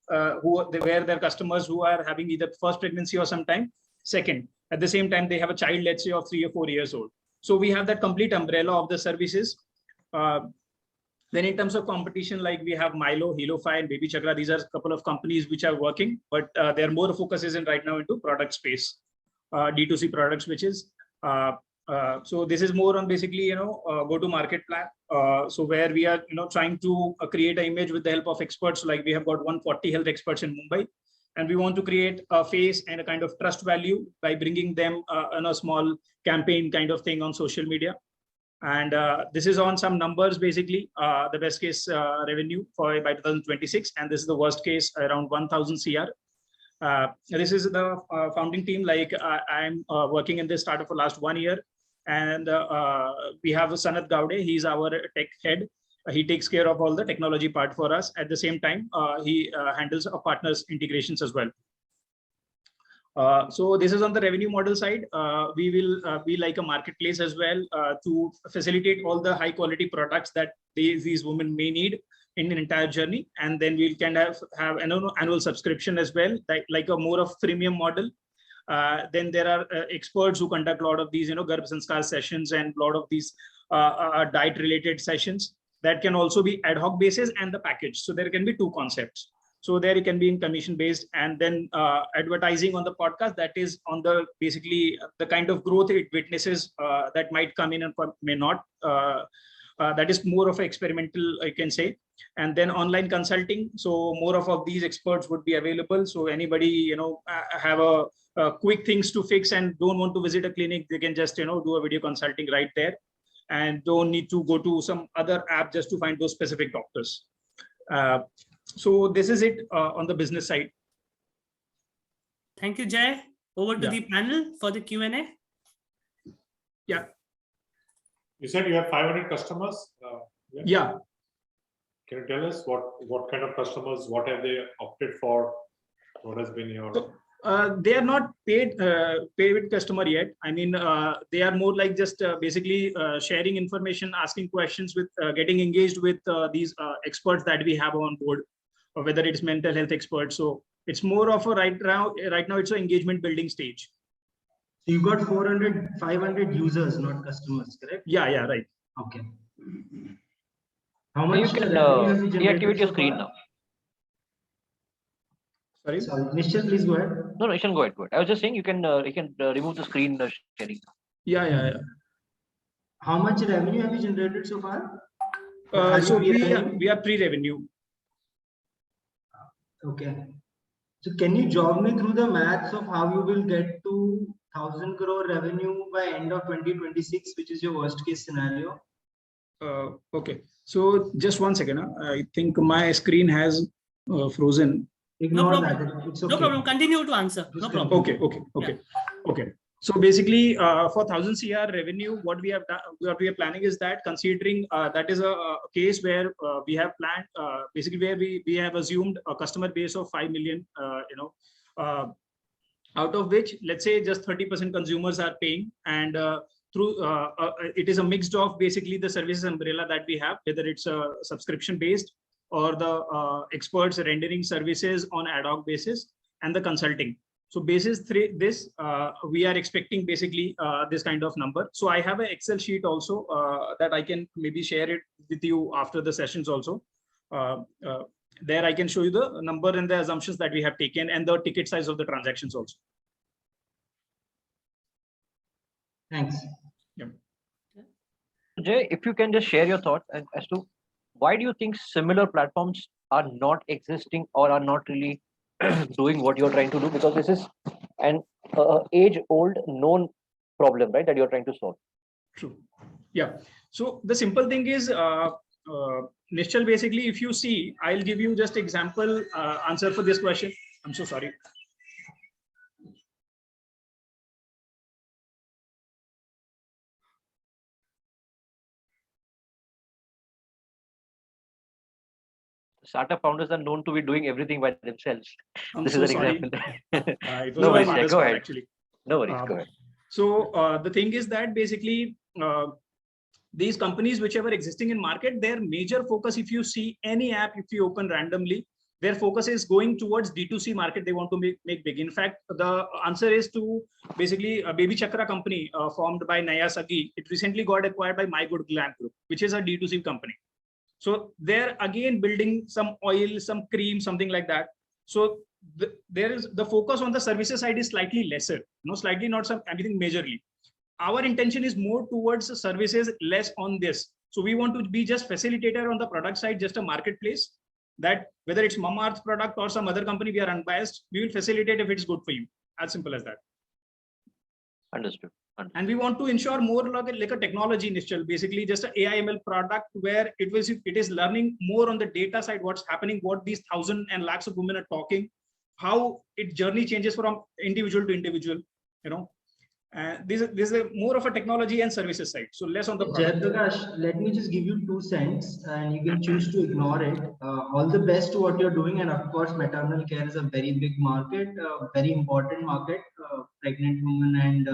where their customers who are having either first pregnancy or sometime second. At the same time, they have a child, let's say, of 3 or 4 years old. So we have that complete umbrella of the services. Then in terms of competition, like we have Milo, Helofy, and Baby Chakra. These are a couple of companies which are working, but their more focus is in right now into product space, D2C products, which is so this is more on basically go-to-market plan. So where we are trying to create an image with the help of experts. Like we have got 140 health experts in Mumbai, and we want to create a face and a kind of trust value by bringing them on a small campaign kind of thing on social media. And this is on some numbers, basically the best case revenue by 2026, and this is the worst case around 1,000 CR. This is the founding team. Like I'm working in this startup for last 1 year, and we have Sanat Gowde. He's our tech head. He takes care of all the technology part for us. At the same time, he handles our partners integrations as well. So this is on the revenue model side. We will be like a marketplace as well to facilitate all the high quality products that these women may need in an entire journey. And then we can have an annual subscription as well, like a more of freemium model. Then there are experts who conduct a lot of these, Garbh Sanskar sessions and a lot of these diet related sessions that can also be ad hoc basis and the package. So there can be two concepts. So there it can be in commission based, and then advertising on the podcast, that is on the basically the kind of growth it witnesses that might come in and may not. That is more of an experimental, I can say. And then online consulting. So more of these experts would be available. So anybody, have a quick things to fix and don't want to visit a clinic, they can just, do a video consulting right there and don't need to go to some other app just to find those specific doctors. So this is it on the business side. Thank you, Jay. Over to the panel for the Q&A. Yeah. You said you have 500 customers. Yeah. Can you tell us what kind of customers, what have they opted for? What has been your... So, they are not paid customer yet. I mean, they are more like just basically sharing information, asking questions, with getting engaged with these experts that we have on board, or whether it's mental health experts. So it's more of a right now it's an engagement building stage. So you got 500 users, not customers, correct? Yeah, right. Okay. How much you can deactivate your screen now. Sorry, Nischal, please go ahead. No, Ishan, go ahead. I was just saying you can remove the screen sharing. Yeah. How much revenue have you generated so far? So we are pre-revenue. Okay. So can you jog me through the maths of how you will get to 1,000 crore revenue by end of 2026, which is your worst case scenario? Okay. So just 1 second. I think my screen has frozen. Ignore that. It's okay. No problem. Continue to answer. No problem. Okay. So basically, for 1,000 CR revenue, what we are planning is that, considering that is a case where we have planned basically where we have assumed a customer base of 5 million, out of which, let's say, just 30% consumers are paying, and through it is a mixed of basically the services umbrella that we have, whether it's a subscription based or the experts rendering services on ad hoc basis, and the consulting. So basis this, we are expecting basically this kind of number. So I have an Excel sheet also that I can maybe share it with you after the sessions also. There I can show you the number and the assumptions that we have taken and the ticket size of the transactions also. Thanks. Yeah. Jay, if you can just share your thoughts as to why do you think similar platforms are not existing or are not really doing what you're trying to do? Because this is an age-old known problem, right, that you're trying to solve. True. Yeah. So the simple thing is, Nischal, basically, if you see, I'll give you just example answer for this question. I'm so sorry. Startup founders are known to be doing everything by themselves. This so is an sorry. example. No worries. Go ahead. Actually. No worries. Go ahead. So the thing is that basically these companies, which are existing in market, their major focus, if you see any app, if you open randomly, their focus is going towards D2C market. They want to make big. In fact, the answer is to basically a Baby Chakra company formed by Naya Sagi. It recently got acquired by My Good Glam Group, which is a D2C company. So they're again building some oil, some cream, something like that. So there is the focus on the services side is slightly lesser, slightly not anything majorly. Our intention is more towards the services, less on this. So we want to be just facilitator on the product side, just a marketplace, that whether it's Mamaearth product or some other company, we are unbiased. We will facilitate if it's good for you. As simple as that. Understood. And we want to ensure more like a technology, Nischal, basically just an AI/ML product where it is learning more on the data side, what's happening, what these thousands and lakhs of women are talking, how its journey changes from individual to individual, this is more of a technology and services side, so less on the product. Vikash, let me just give you 2 cents and you can choose to ignore it. All the best to what you're doing, and of course maternal care is a very big market, very important market. Pregnant women and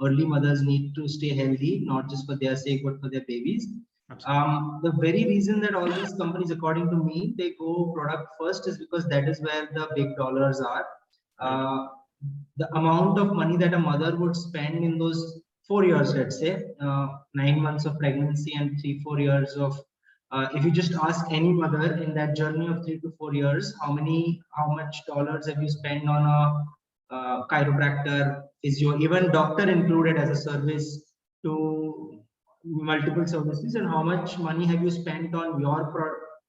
early mothers need to stay healthy, not just for their sake but for their babies. The very reason that all these companies, according to me, they go product first is because that is where the big dollars are. The amount of money that a mother would spend in those 4 years, let's say 9 months of pregnancy and 3-4 years of if you just ask any mother in that journey of 3 to 4 years, how much dollars have you spent on a chiropractor, physio, even doctor included as a service, to multiple services, and how much money have you spent on your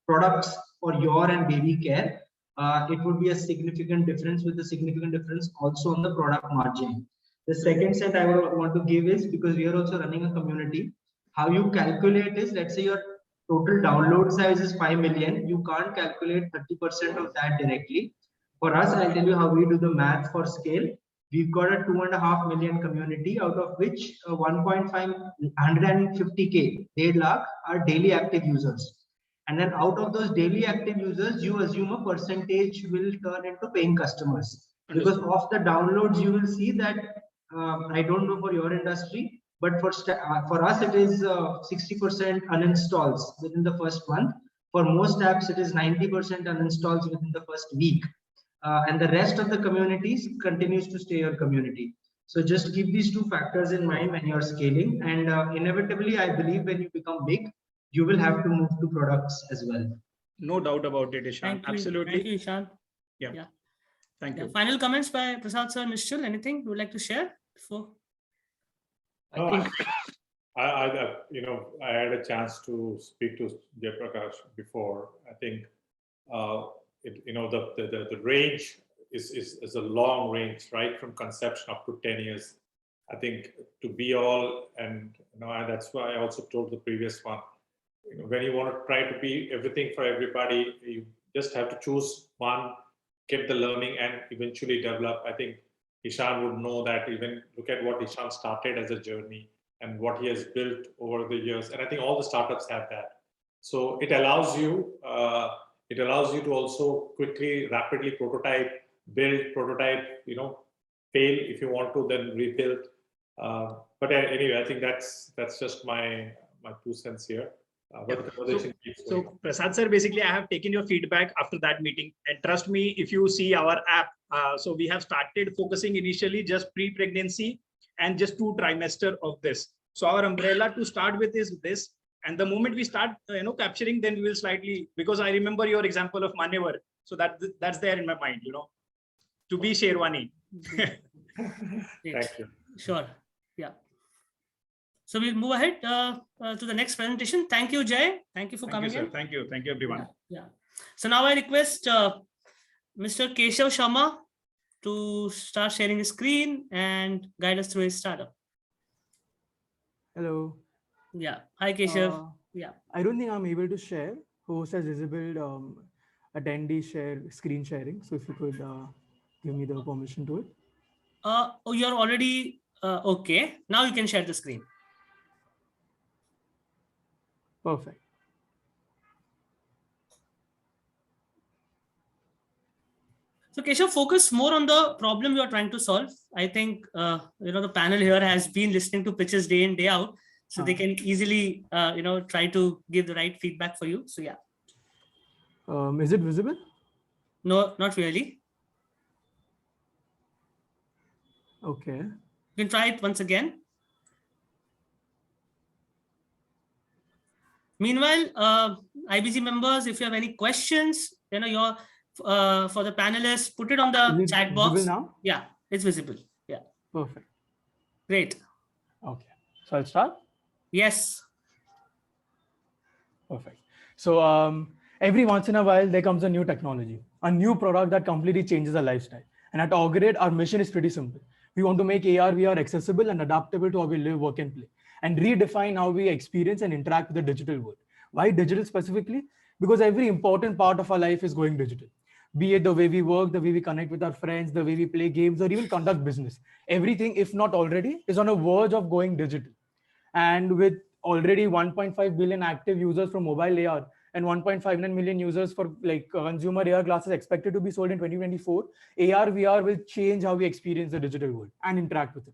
products for your and baby care. It would be a significant difference, with a significant difference also on the product margin. The second set I would want to give is, because we are also running a community, how you calculate is, let's say your total download size is 5 million, you can't calculate 30% of that directly. For us, I'll tell you how we do the math for scale. We've got a 2.5 million community, out of which 150K, 1.5 lakh are daily active users. And then out of those daily active users, you assume a percentage will turn into paying customers. Because of the downloads, you will see that, I don't know for your industry, but for us, it is 60% uninstalls within the first month. For most apps, it is 90% uninstalls within the first week. And the rest of the communities continues to stay your community. So just keep these 2 factors in mind when you're scaling. And inevitably, I believe when you become big, you will have to move to products as well. No doubt about it, Ishan. Absolutely. Thank you, Ishan. Yeah. Thank you. Final comments by Prasad sir, Nischal, anything you would like to share before? I had a chance to speak to Jayaprakash before. I think the range is a long range, right from conception up to 10 years. I think to be all, and that's why I also told the previous one, when you want to try to be everything for everybody, you just have to choose one, get the learning, and eventually develop. I think Ishan would know that. Even look at what Ishan started as a journey and what he has built over the years. And I think all the startups have that. So it allows you to also quickly, rapidly prototype, build, fail if you want to, then rebuild. But anyway, I think that's just my 2 cents here. So Prasad sir, basically I have taken your feedback after that meeting, and trust me, if you see our app, so we have started focusing initially just pre-pregnancy and just 2 trimester of this. So our umbrella to start with is this, and the moment we start capturing, then we will slightly, because I remember your example of Manevar, so that's there in my mind, to be Sherwani. Thank you. Sure. Yeah. So we'll move ahead to the next presentation. Thank you, Jay. Thank you for coming in. Thank you, everyone. Yeah. So now I request Mr. Keshav Sharma to start sharing his screen and guide us through his startup. Hello. Yeah. Hi, Keshav. Yeah. I don't think I'm able to share. Host has disabled attendee screen sharing. So if you could give me the permission to it. Oh, you're already okay. Now you can share the screen. Perfect. So Keshav, focus more on the problem you are trying to solve. I think the panel here has been listening to pitches day in, day out. so they can easily, try to give the right feedback for you. So yeah. Is it visible? No, not really. Okay. You can try it once again. Meanwhile, IBG members, if you have any questions, for the panelists, put it on the chat box. Visible now? Yeah, it's visible. Yeah. Perfect. Great. Okay. So I'll start? Yes. Perfect. So every once in a while, there comes a new technology, a new product that completely changes our lifestyle. And at Augrade, our mission is pretty simple. We want to make AR, VR accessible and adaptable to how we live, work, and play, and redefine how we experience and interact with the digital world. Why digital specifically? Because every important part of our life is going digital. Be it the way we work, the way we connect with our friends, the way we play games, or even conduct business. Everything, if not already, is on a verge of going digital. And with already 1.5 billion active users from mobile AR and 1.59 million users for consumer AR glasses expected to be sold in 2024, AR VR will change how we experience the digital world and interact with it.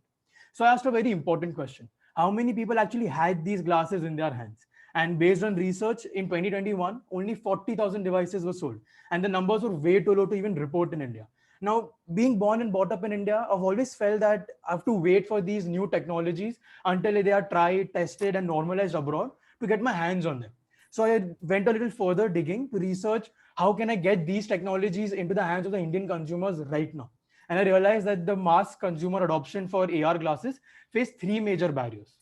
So I asked a very important question. How many people actually had these glasses in their hands? And based on research in 2021, only 40,000 devices were sold. And the numbers were way too low to even report in India. Now, being born and brought up in India, I've always felt that I have to wait for these new technologies until they are tried, tested, and normalized abroad to get my hands on them. So I went a little further digging to research how can I get these technologies into the hands of the Indian consumers right now. And I realized that the mass consumer adoption for AR glasses face three major barriers.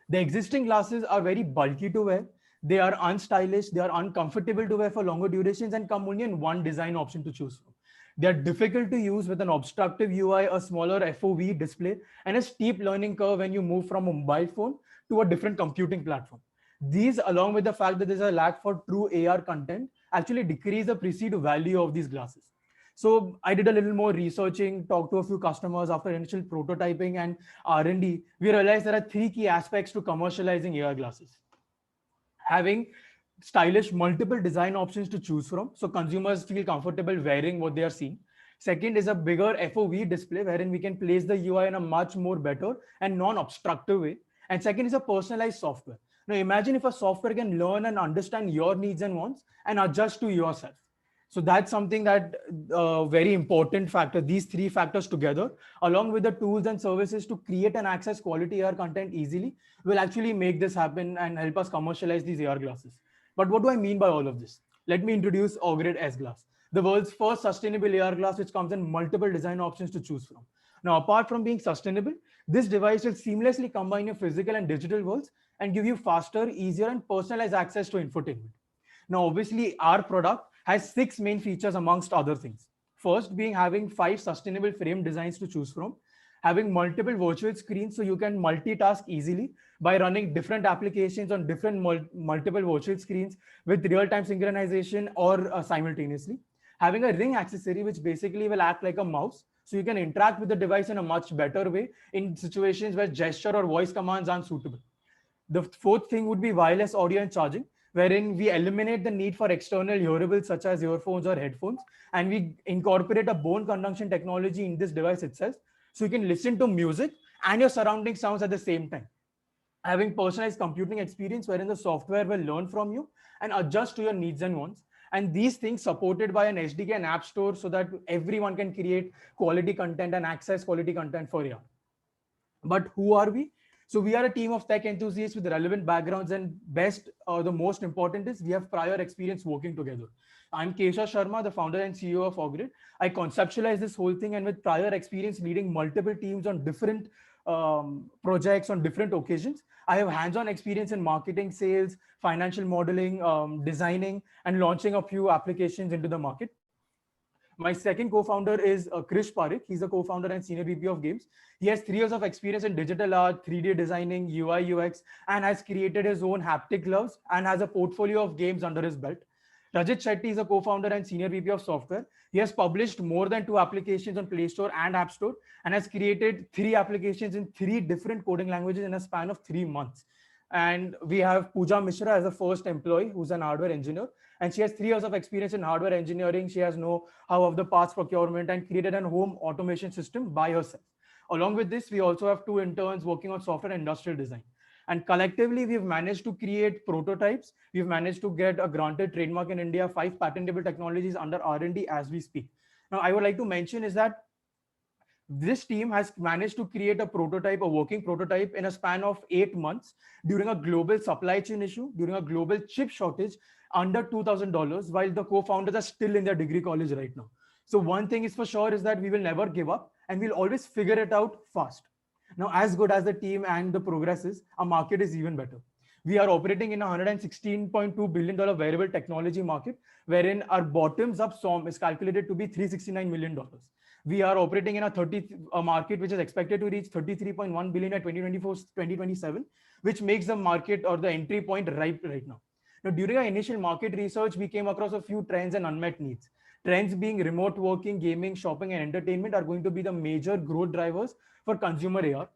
The existing glasses are very bulky to wear. They are unstylish, they are uncomfortable to wear for longer durations, and come only in one design option to choose from. They are difficult to use with an obstructive UI, a smaller FOV display, and a steep learning curve when you move from a mobile phone to a different computing platform. These, along with the fact that there's a lack for true AR content, actually decrease the perceived value of these glasses. So I did a little more researching, talked to a few customers after initial prototyping and R&D. We realized there are three key aspects to commercializing AR glasses. Having stylish multiple design options to choose from, so consumers feel comfortable wearing what they are seeing. Second is a bigger FOV display wherein we can place the UI in a much more better and non-obstructive way. And second is a personalized software. Now imagine if a software can learn and understand your needs and wants and adjust to yourself. So that's something that very important factor. These three factors together, along with the tools and services to create and access quality AR content easily, will actually make this happen and help us commercialize these AR glasses. But what do I mean by all of this? Let me introduce Augrade S Glass, the world's first sustainable AR glass, which comes in multiple design options to choose from. Now, apart from being sustainable, this device will seamlessly combine your physical and digital worlds and give you faster, easier, and personalized access to infotainment. Now, obviously, our product has 6 main features amongst other things. First being having 5 sustainable frame designs to choose from, having multiple virtual screens so you can multitask easily by running different applications on different multiple virtual screens with real-time synchronization or simultaneously. Having a ring accessory which basically will act like a mouse so you can interact with the device in a much better way in situations where gesture or voice commands aren't suitable. The fourth thing would be wireless audio and charging, wherein we eliminate the need for external hearables such as earphones or headphones, and we incorporate a bone conduction technology in this device itself, so you can listen to music and your surrounding sounds at the same time. Having personalized computing experience wherein the software will learn from you and adjust to your needs and wants. And these things supported by an SDK and app store so that everyone can create quality content and access quality content for AR. But who are we? So we are a team of tech enthusiasts with relevant backgrounds, and the most important is we have prior experience working together. I'm Kesha Sharma, the founder and CEO of Augrade. I conceptualized this whole thing, and with prior experience leading multiple teams on different projects on different occasions, I have hands-on experience in marketing, sales, financial modeling, designing, and launching a few applications into the market. My second co-founder is Krish Parikh. He's a co-founder and senior VP of games. He has 3 years of experience in digital art, 3D designing, UI, UX, and has created his own haptic gloves and has a portfolio of games under his belt. Rajit Shetty is a co-founder and senior VP of software. He has published more than 2 applications on Play Store and App Store and has created 3 applications in 3 different coding languages in a span of 3 months. And we have Pooja Mishra as the first employee, who's an hardware engineer. And she has 3 years of experience in hardware engineering. She has know-how of the parts procurement and created an home automation system by herself. Along with this, we also have 2 interns working on software and industrial design. And collectively, we've managed to create prototypes. We've managed to get a granted trademark in India, 5 patentable technologies under R&D as we speak. Now, I would like to mention is that this team has managed to create a prototype, a working prototype in a span of 8 months during a global supply chain issue, during a global chip shortage under $2,000, while the co-founders are still in their degree college right now. So one thing is for sure is that we will never give up and we'll always figure it out fast. Now, as good as the team and the progress is, our market is even better. We are operating in a $116.2 billion variable technology market, wherein our bottoms up SOM is calculated to be $369 million. We are operating in a market which is expected to reach 33.1 billion at 2024-2027, which makes the market or the entry point ripe right now. Now, during our initial market research, we came across a few trends and unmet needs. Trends being remote working, gaming, shopping, and entertainment are going to be the major growth drivers for consumer AR.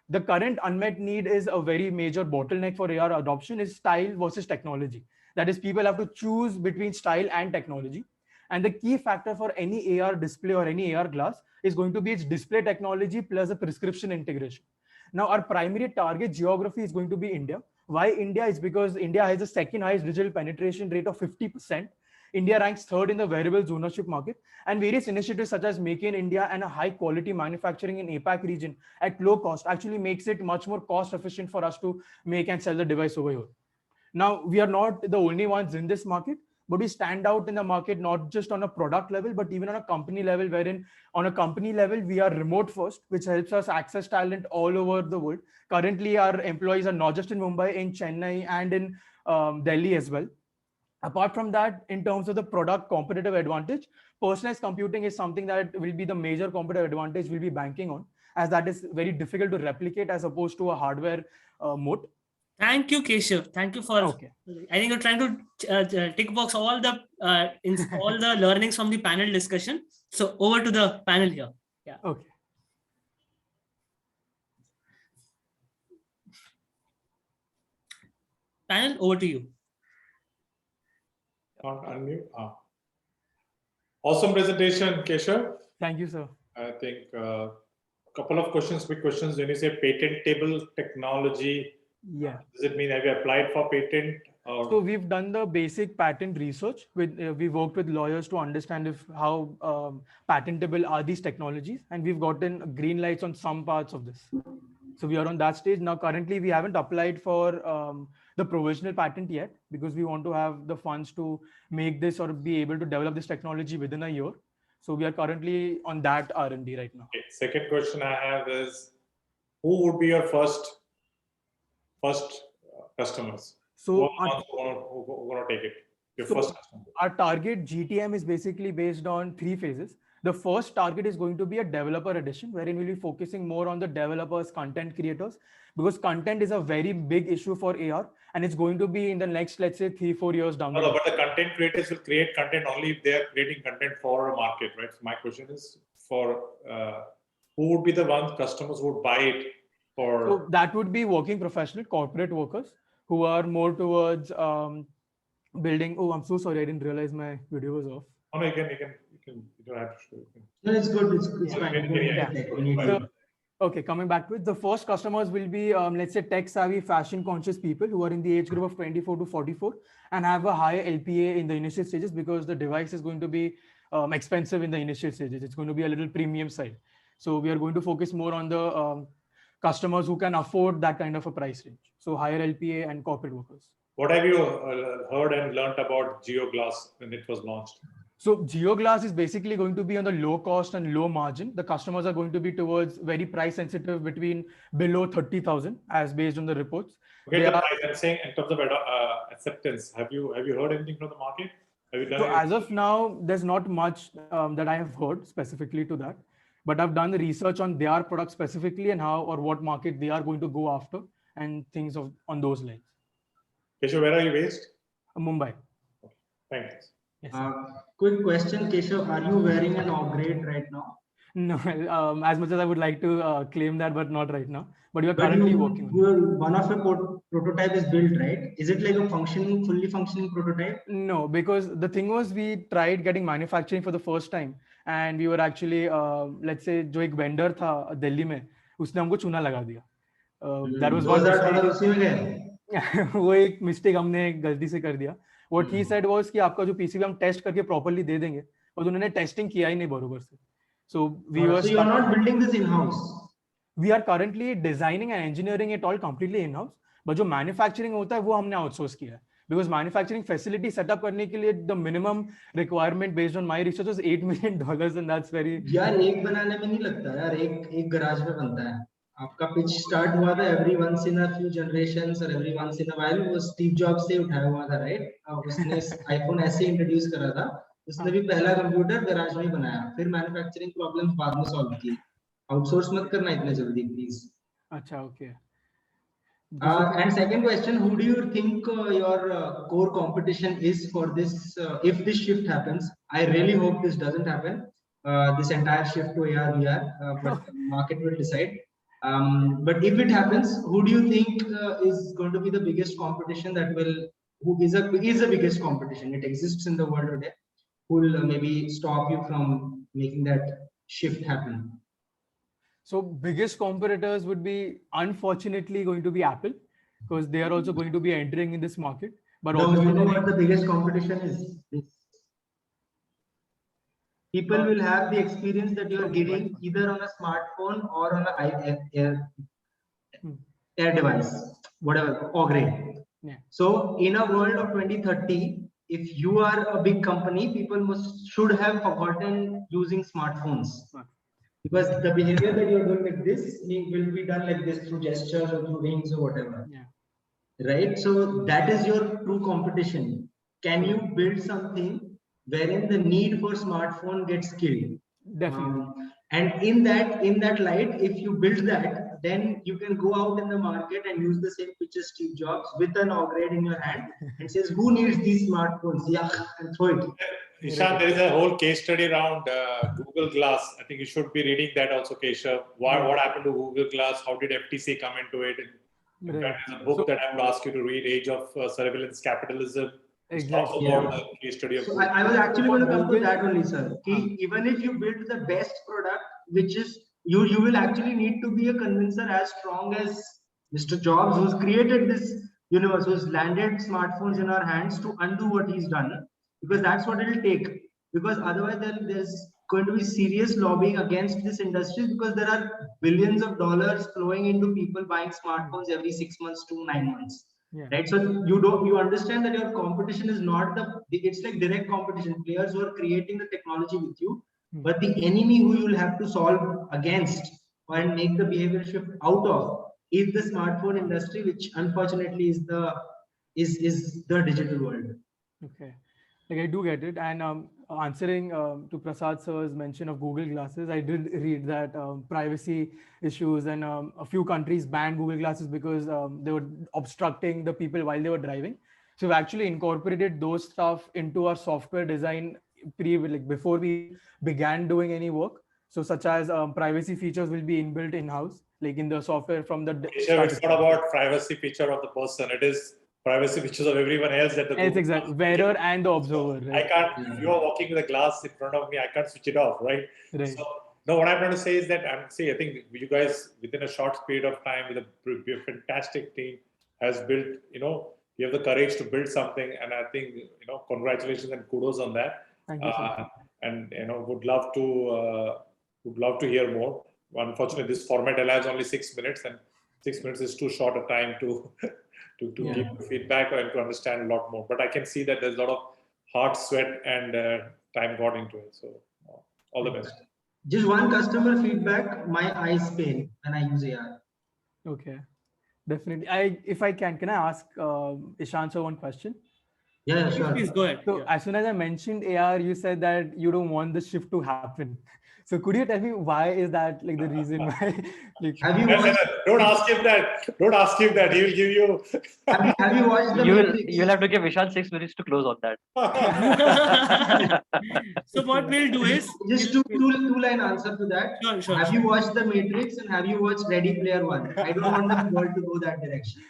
The current unmet need is a very major bottleneck for AR adoption is style versus technology. That is, people have to choose between style and technology. And the key factor for any AR display or any AR glass is going to be its display technology plus a prescription integration. Now, our primary target geography is going to be India. Why India? Is because India has the second highest digital penetration rate of 50%. India ranks third in the wearables ownership market, and various initiatives such as Make in India and a high quality manufacturing in APAC region at low cost actually makes it much more cost efficient for us to make and sell the device over here. Now, we are not the only ones in this market, but we stand out in the market, not just on a product level, but even on a company level, wherein on a company level, we are remote first, which helps us access talent all over the world. Currently, our employees are not just in Mumbai, in Chennai and in Delhi as well. Apart from that, in terms of the product competitive advantage, personalized computing is something that will be the major competitive advantage we'll be banking on, as that is very difficult to replicate as opposed to a hardware moat. Thank you, Keshav. Thank you for. Okay. I think you're trying to tick box all the all the learnings from the panel discussion. So over to the panel here. Yeah. Okay. Panel, over to you. Unmute. Awesome presentation, Keshav. Thank you, sir. I think a couple of questions, quick questions. When you say patentable technology, yeah, does it mean have you applied for patent? Or? So we've done the basic patent research. We worked with lawyers to understand if how patentable are these technologies, and we've gotten green lights on some parts of this. So we are on that stage now. Currently, we haven't applied for the provisional patent yet because we want to have the funds to make this or be able to develop this technology within a year. So we are currently on that R&D right now. Okay. Second question I have is, who would be your first customers? So who are going to take it? Your first customer. Our target GTM is basically based on 3 phases. The first target is going to be a developer edition, wherein we'll be focusing more on the developers, content creators, because content is a very big issue for AR, and it's going to be in the next, let's say, 3-4 years down the road. But the content creators will create content only if they are creating content for a market, right? So my question is for who would be the customers who would buy it for? So that would be working professional, corporate workers who are more towards building. Oh, I'm so sorry, I didn't realize my video was off. Oh, no, you don't have to show it. No, it's good. It's fine. So, okay, coming back to it, the first customers will be, let's say, tech-savvy, fashion-conscious people who are in the age group of 24 to 44 and have a higher LPA in the initial stages because the device is going to be expensive in the initial stages. It's going to be a little premium side. So we are going to focus more on the customers who can afford that kind of a price range. So higher LPA and corporate workers. What have you heard and learned about GeoGlass when it was launched? So GeoGlass is basically going to be on the low cost and low margin. The customers are going to be towards very price sensitive between below 30,000 as based on the reports. Okay, I'm saying in terms of acceptance, have you heard anything from the market? Have you done so as of now, there's not much that I have heard specifically to that, but I've done the research on their product specifically and how or what market they are going to go after and things on those lines. Keshav, where are you based? Mumbai. Okay. Thanks. Yes, quick question, Keshav, are you wearing an upgrade right now? No, as much as I would like to claim that, but not right now. But we are currently working on it. One of your prototype is built, right? Is it like a fully functioning prototype? No, because the thing was we tried getting manufacturing for the first time, and we were actually, let's say, जो एक vendor था Delhi में, उसने हमको चूना लगा दिया. That was one 2014 उसी में गए। वो एक मिस्टेक हमने गलती से कर दिया. What he said was कि आपका जो PCB हम टेस्ट करके प्रॉपर्ली दे देंगे, और उन्होंने टेस्टिंग किया ही नहीं बरोबर से. So we were. So you are not building this in house. We are currently designing and engineering it all completely in house, but जो manufacturing होता है वो हमने outsource किया है. Because manufacturing facility setup करने के लिए the minimum requirement based on my research was $8 million, and that's very. यार एक बनाने में नहीं लगता यार, एक गराज में बनता है. आपका पिच स्टार्ट हुआ था every once in a few generations और every once in a while, वो स्टीव जॉब्स से उठाया हुआ था, राइट? उसने आईफोन ऐसे इंट्रोड्यूस करा था, उसने भी पहला कंप्यूटर गराज में ही बनाया, फिर मैन्युफैक्चरिंग प्रॉब्लम्स बाद में सॉल्व की. आउटसोर्स मत करना इतने जल्दी प्लीज. अच्छा, okay. And second question, who do you think your core competition is for this? If this shift happens, I really hope this doesn't happen. This entire shift to AR VR, but market will decide. But if it happens, who do you think is going to be the biggest competition that will? Who is the biggest competition? It exists in the world today. Who will maybe stop you from making that shift happen? So biggest competitors would be unfortunately going to be Apple, because they are also going to be entering in this market. But no, you know what the biggest competition is? This. People will have the experience that you are getting either on a smartphone or on an air device, whatever, or gray. Yeah. So in a world of 2030, if you are a big company, people should have forgotten using smartphones. Because the behavior that you're doing like this will be done like this through gestures or through rings or whatever. Yeah. Right? So that is your true competition. Can you build something wherein the need for smartphone gets killed? Definitely. And in that light, if you build that, then you can go out in the market and use the same pitch as Steve Jobs with an upgrade in your hand and says, who needs these smartphones? Yeah, and throw it. Ishan, there is a whole case study around Google Glass. I think you should be reading that also, Keshav. What happened to Google Glass? How did FTC come into it? In fact, there's a book that I will ask you to read, Age of Surveillance Capitalism. Exactly. Yeah. The case study of So I was actually going to come to that only, sir. Even if you build the best product, which is you will actually need to be a convincer as strong as Mr. Jobs, who's created this universe, who's landed smartphones in our hands to undo what he's done, because that's what it'll take. Because otherwise, there's going to be serious lobbying against this industry, because there are billions of dollars flowing into people buying smartphones every 6 months to 9 months. Yeah. Right, so you understand that your competition is not it's like direct competition, players who are creating the technology with you, but the enemy who you'll have to solve against and make the behavior shift out of is the smartphone industry, which unfortunately is the digital world. Okay, like I do get it. And answering to Prasad sir's mention of Google glasses, I did read that privacy issues and a few countries banned Google glasses because they were obstructing the people while they were driving. So we've actually incorporated those stuff into our software design before we began doing any work. So such as privacy features will be inbuilt in-house, like in the software from the. It's not about privacy feature of the person. It is privacy features of everyone else that the It's exactly wearer and the observer. Right? I can't. If you are walking with a glass in front of me, I can't switch it off, right? Right. So, no, what I'm trying to say is that I think you guys within a short period of time with a fantastic team has built. You have the courage to build something, and I think congratulations and kudos on that. Thank you. And would love to hear more. Unfortunately, this format allows only 6 minutes, and 6 minutes is too short a time to give feedback and to understand a lot more. But I can see that there's a lot of heart, sweat, and time gone into it. So all the best. Just one customer feedback: my eyes pain when I use AR. Okay, definitely. If I can I ask Ishan sir one question? Yeah, sure. Please go ahead. So as soon as I mentioned AR, you said that you don't want the shift to happen. So could you tell me why is that the reason why? Have you watched? Don't ask him that. Don't ask him that. He will give you. Have you watched the? You'll have to give Ishan 6 minutes to close on that. So what we'll do is Just two-line answer to that. Sure. Have you watched The Matrix and have you watched Ready Player One? I don't want the world to go that direction.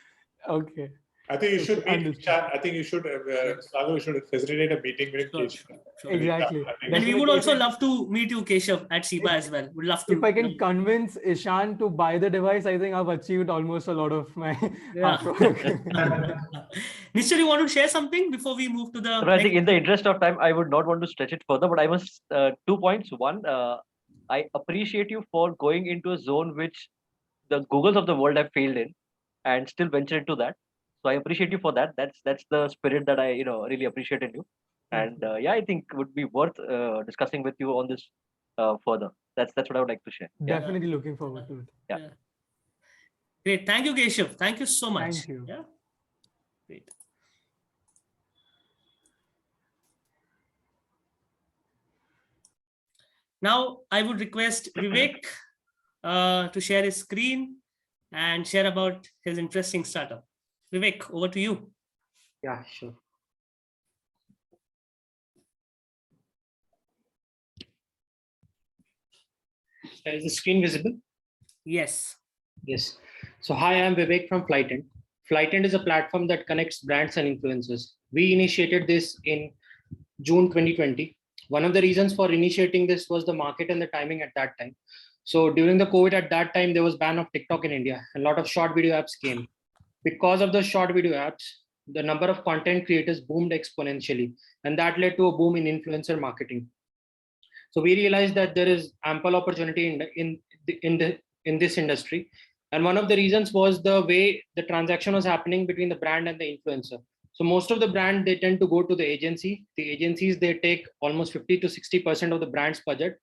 Okay. I think you should meet Understood. Ishan. I think you should, Sagar, you should facilitate a meeting with Keshav. Exactly. Yeah, I think- And we would Definitely. also love to meet you, Keshav, at CIBA as well. Would love to. If I can convince Ishan to buy the device, I think I've achieved almost a lot of my Yeah. hard work. Nischal, you want to share something before we move to the So I think in the interest of time, I would not want to stretch it further, but I must 2 points. One, I appreciate you for going into a zone which the Googles of the world have failed in, and still venture into that. So I appreciate you for that. That's the spirit that I really appreciate in you. And yeah, I think it would be worth discussing with you on this further. That's what I would like to share. Definitely looking forward to it. Yeah. Great. Thank you, Keshav. Thank you so much. Thank you. Yeah. Great. Now, I would request Vivek to share his screen and share about his interesting startup. Vivek, over to you. Yeah, sure. Is the screen visible? Yes. Yes. So hi, I'm Vivek from Flytant. Flytant is a platform that connects brands and influencers. We initiated this in June 2020. One of the reasons for initiating this was the market and the timing at that time. So during the COVID at that time, there was ban of TikTok in India. A lot of short video apps came. Because of the short video apps, the number of content creators boomed exponentially, and that led to a boom in influencer marketing. So we realized that there is ample opportunity in this industry. And one of the reasons was the way the transaction was happening between the brand and the influencer. So most of the brand, they tend to go to the agency. The agencies, they take almost 50 to 60% of the brand's budget.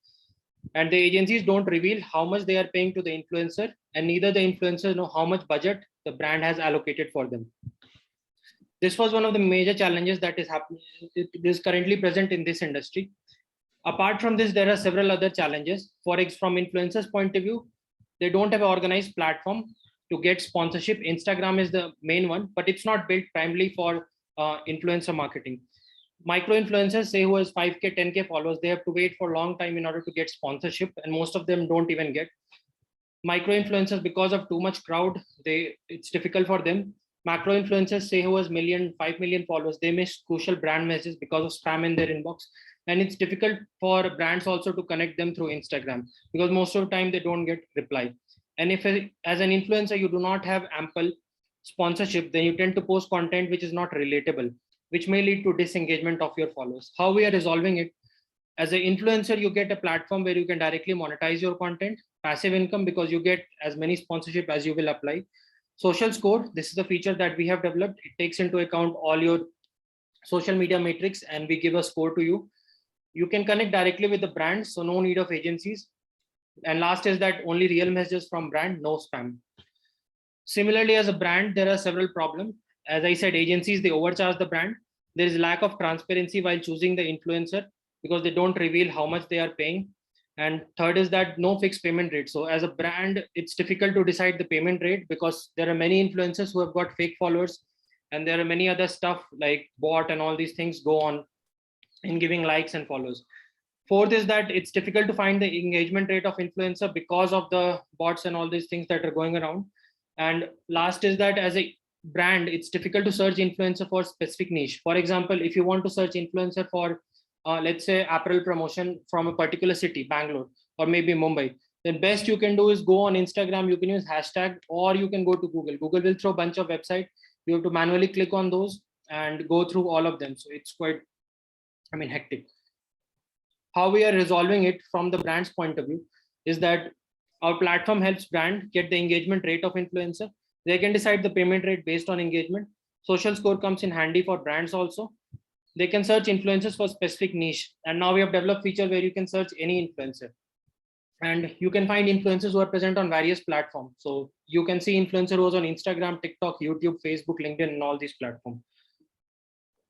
And the agencies don't reveal how much they are paying to the influencer, and neither the influencers know how much budget the brand has allocated for them. This was one of the major challenges that is happening. It is currently present in this industry. Apart from this, there are several other challenges. From influencers' point of view, they don't have an organized platform to get sponsorship. Instagram is the main one, but it's not built primarily for influencer marketing. Micro influencers, say who has 5K, 10K followers, they have to wait for a long time in order to get sponsorship, and most of them don't even get. Micro influencers, because of too much crowd, it's difficult for them. Macro influencers, say who has 5 million followers, they miss crucial brand messages because of spam in their inbox. And it's difficult for brands also to connect them through Instagram, because most of the time they don't get reply. And if as an influencer, you do not have ample sponsorship, then you tend to post content which is not relatable, which may lead to disengagement of your followers. How we are resolving it? As an influencer, you get a platform where you can directly monetize your content, passive income, because you get as many sponsorship as you will apply. Social score, this is the feature that we have developed. It takes into account all your social media metrics, and we give a score to you. You can connect directly with the brand, so no need of agencies. And last is that only real messages from brand, no spam. Similarly, as a brand, there are several problems. As I said, agencies, they overcharge the brand. There is lack of transparency while choosing the influencer, because they don't reveal how much they are paying. And third is that no fixed payment rate. So as a brand, it's difficult to decide the payment rate, because there are many influencers who have got fake followers, and there are many other stuff like bot and all these things go on in giving likes and follows. Fourth is that it's difficult to find the engagement rate of influencer because of the bots and all these things that are going around. And last is that as a brand, it's difficult to search influencer for specific niche. For example, if you want to search influencer for let's say apparel promotion from a particular city, Bangalore or maybe Mumbai, then best you can do is go on Instagram. You can use hashtag, or you can go to Google. Google will throw a bunch of websites. You have to manually click on those and go through all of them. So it's quite, hectic. How we are resolving it from the brand's point of view is that our platform helps brand get the engagement rate of influencer. They can decide the payment rate based on engagement. Social score comes in handy for brands also. They can search influencers for specific niche. And now we have developed feature where you can search any influencer. And you can find influencers who are present on various platforms. So you can see influencer who is on Instagram, TikTok, YouTube, Facebook, LinkedIn, and all these platforms.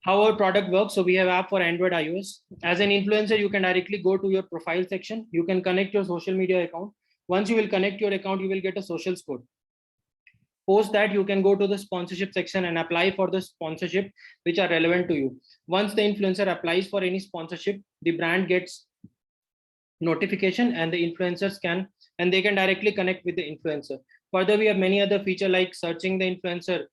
How our product works. So we have app for Android, iOS. As an influencer, you can directly go to your profile section. You can connect your social media account. Once you will connect your account, you will get a social score. Post that, you can go to the sponsorship section and apply for the sponsorship which are relevant to you. Once the influencer applies for any sponsorship, the brand gets notification, and the influencers they can directly connect with the influencer. Further, we have many other features like searching the influencer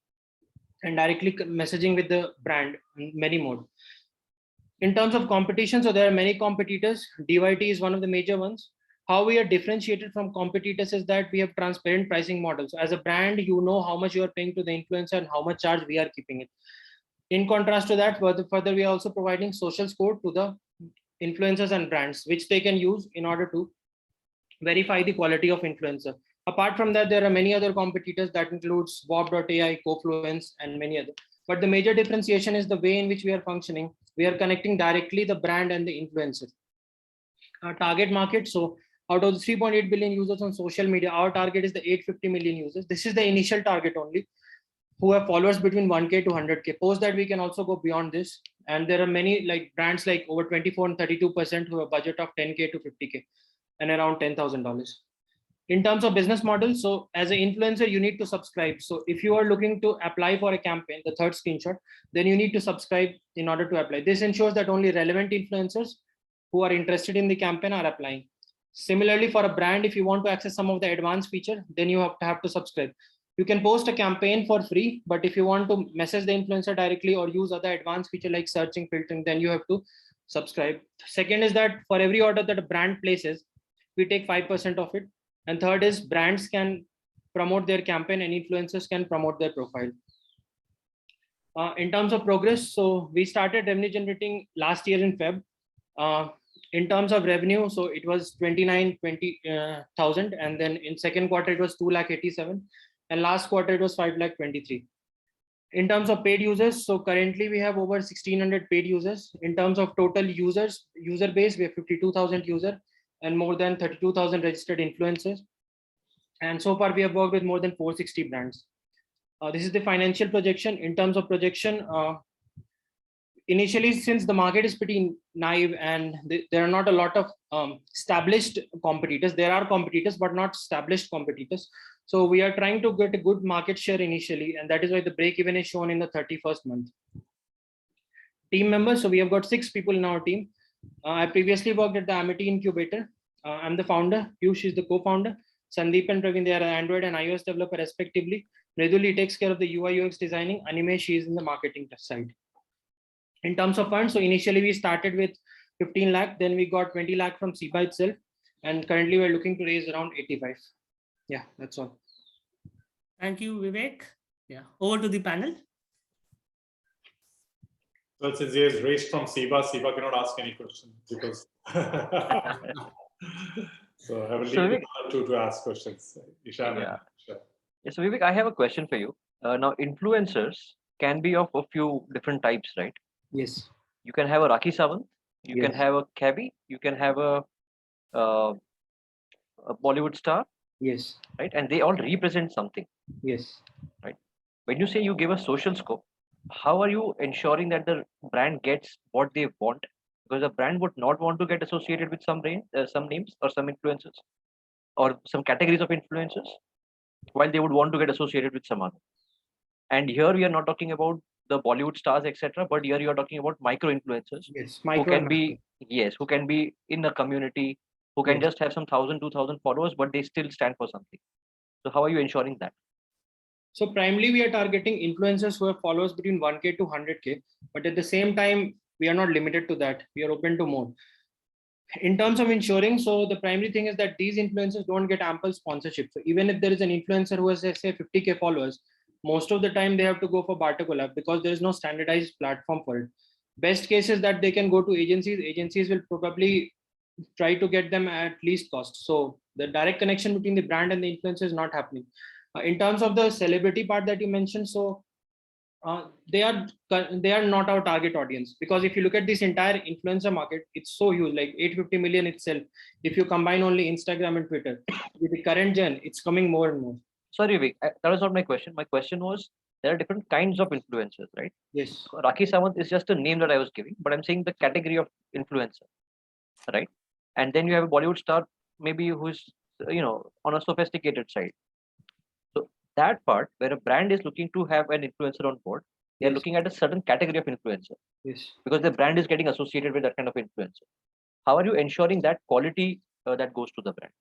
and directly messaging with the brand in many mode. In terms of competition, so there are many competitors. DYT is one of the major ones. How we are differentiated from competitors is that we have transparent pricing models. As a brand, you know how much you are paying to the influencer and how much charge we are keeping it. In contrast to that, further we are also providing social score to the influencers and brands, which they can use in order to verify the quality of influencer. Apart from that, there are many other competitors that includes Bob.ai, Cofluence, and many other. But the major differentiation is the way in which we are functioning. We are connecting directly the brand and the influencer. Our target market, so out of the 3.8 billion users on social media, our target is the 850 million users. This is the initial target only, who have followers between 1K to 100K. Post that, we can also go beyond this. And there are many like brands like over 24 and 32% who have a budget of 10K to 50K and around $10,000. In terms of business model, so as an influencer, you need to subscribe. So if you are looking to apply for a campaign, the third screenshot, then you need to subscribe in order to apply. This ensures that only relevant influencers who are interested in the campaign are applying. Similarly, for a brand, if you want to access some of the advanced feature, then you have to subscribe. You can post a campaign for free, but if you want to message the influencer directly or use other advanced feature like searching, filtering, then you have to subscribe. Second is that for every order that a brand places, we take 5% of it. And third is brands can promote their campaign and influencers can promote their profile. In terms of progress, so we started revenue generating last year in Feb. In terms of revenue, so it was 20,000, and then in second quarter it was 2,87,000, and last quarter it was 5,23,000. In terms of paid users, so currently we have over 1,600 paid users. In terms of total user base, we have 52,000 users and more than 32,000 registered influencers. And so far we have worked with more than 460 brands. This is the financial projection. In terms of projection, initially, since the market is pretty naive and there are not a lot of established competitors, there are competitors, but not established competitors. So we are trying to get a good market share initially, and that is why the break even is shown in the 31st month. Team members, so we have got 6 people in our team. I previously worked at the Amity Incubator. I'm the founder. Piyush is the co-founder. Sandeep and Praveen, they are an Android and iOS developer respectively. Mriduli takes care of the UI UX designing. Animesh, she is in the marketing side. In terms of funds, so initially we started with 15 lakh, then we got 20 lakh from CIBA itself, and currently we're looking to raise around 85. Yeah, that's all. Thank you, Vivek. Yeah, over to the panel. Well, since he has raised from CIBA cannot ask any questions because so I will leave to ask questions. Ishan. Yeah. Sure. Yes, so Vivek, I have a question for you. Now, influencers can be of a few different types, right? Yes. You can have a Rakhi Sawant, you can have a cabbie, you can have a Bollywood star. Yes. Right, and they all represent something. Yes. Right. When you say you give a social scope, how are you ensuring that the brand gets what they want? Because a brand would not want to get associated with some names or some influencers or some categories of influencers, while they would want to get associated with some other. And here we are not talking about the Bollywood stars, etc., but here you are talking about micro influencers. Yes, who can be in a community, who can just have some 1,000, 2,000 followers, but they still stand for something. So how are you ensuring that? So primarily we are targeting influencers who have followers between 1K to 100K, but at the same time, we are not limited to that. We are open to more. In terms of ensuring, so the primary thing is that these influencers don't get ample sponsorship. So even if there is an influencer who has, say, 50K followers, most of the time they have to go for barter collab because there is no standardized platform for it. Best case is that they can go to agencies. Agencies will probably try to get them at least cost. So the direct connection between the brand and the influencer is not happening. In terms of the celebrity part that you mentioned, so they are not our target audience, because if you look at this entire influencer market, it's so huge, like 850 million itself. If you combine only Instagram and Twitter, with the current gen, it's coming more and more. Sorry, Vivek, that was not my question. My question was, there are different kinds of influencers, right? Yes. So Rakhi Sawant is just a name that I was giving, but I'm saying the category of influencer, right? And then you have a Bollywood star, maybe who's, on a sophisticated side. So that part where a brand is looking to have an influencer on board, they're looking at a certain category of influencer. Yes. Because the brand is getting associated with that kind of influencer. How are you ensuring that quality that goes to the brand?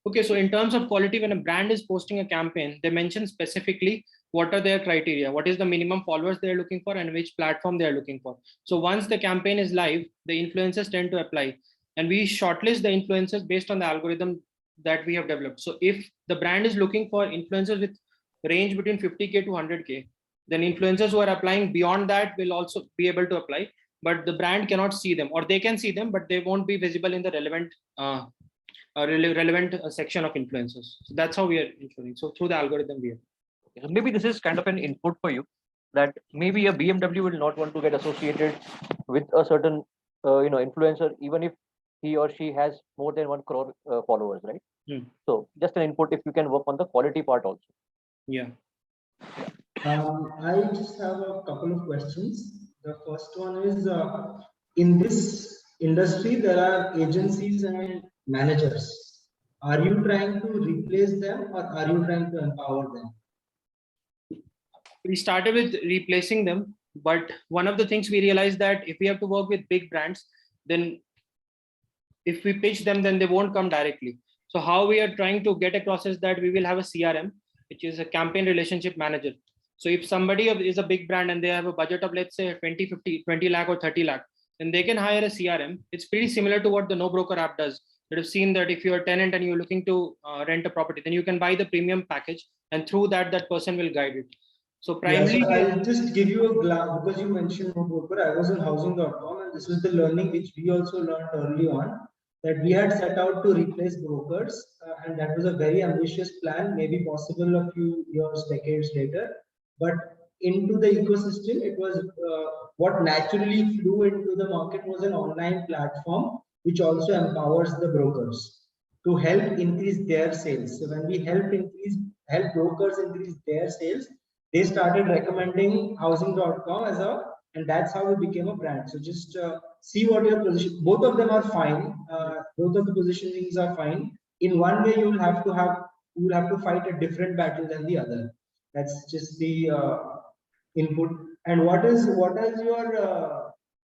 Okay, so in terms of quality, when a brand is posting a campaign, they mention specifically what are their criteria, what is the minimum followers they're looking for, and which platform they're looking for. So once the campaign is live, the influencers tend to apply, and we shortlist the influencers based on the algorithm that we have developed. So if the brand is looking for influencers with range between 50K to 100K, then influencers who are applying beyond that will also be able to apply, but the brand cannot see them, or they can see them, but they won't be visible in the relevant section of influencers. So that's how we are ensuring. So through the algorithm we are. So maybe this is kind of an input for you, that maybe a BMW will not want to get associated with a certain influencer, even if he or she has more than 1 crore followers, right? So just an input if you can work on the quality part also. Yeah. I just have a couple of questions. The first one is, in this industry, there are agencies and managers. Are you trying to replace them, or are you trying to empower them? We started with replacing them, but one of the things we realized that if we have to work with big brands, then if we pitch them, then they won't come directly. So how we are trying to get across is that we will have a CRM, which is a campaign relationship manager. So if somebody is a big brand and they have a budget of, let's say 20 lakh or 30 lakh, then they can hire a CRM. It's pretty similar to what the No Broker app does. You've seen that if you're a tenant and you're looking to rent a property, then you can buy the premium package, and through that, that person will guide it. So primarily, I'll just give you a glance, because you mentioned No Broker. I was on housing.com, and this was the learning which we also learned early on, that we had set out to replace brokers, and that was a very ambitious plan, maybe possible a few years, decades later. But into the ecosystem, it was what naturally flew into the market was an online platform which also empowers the brokers to help increase their sales. So when we help brokers increase their sales, they started recommending housing.com as and that's how we became a brand. So just see what your position, both of them are fine. Both of the positionings are fine. In one way, you will have to fight a different battle than the other. That's just the input. And what is your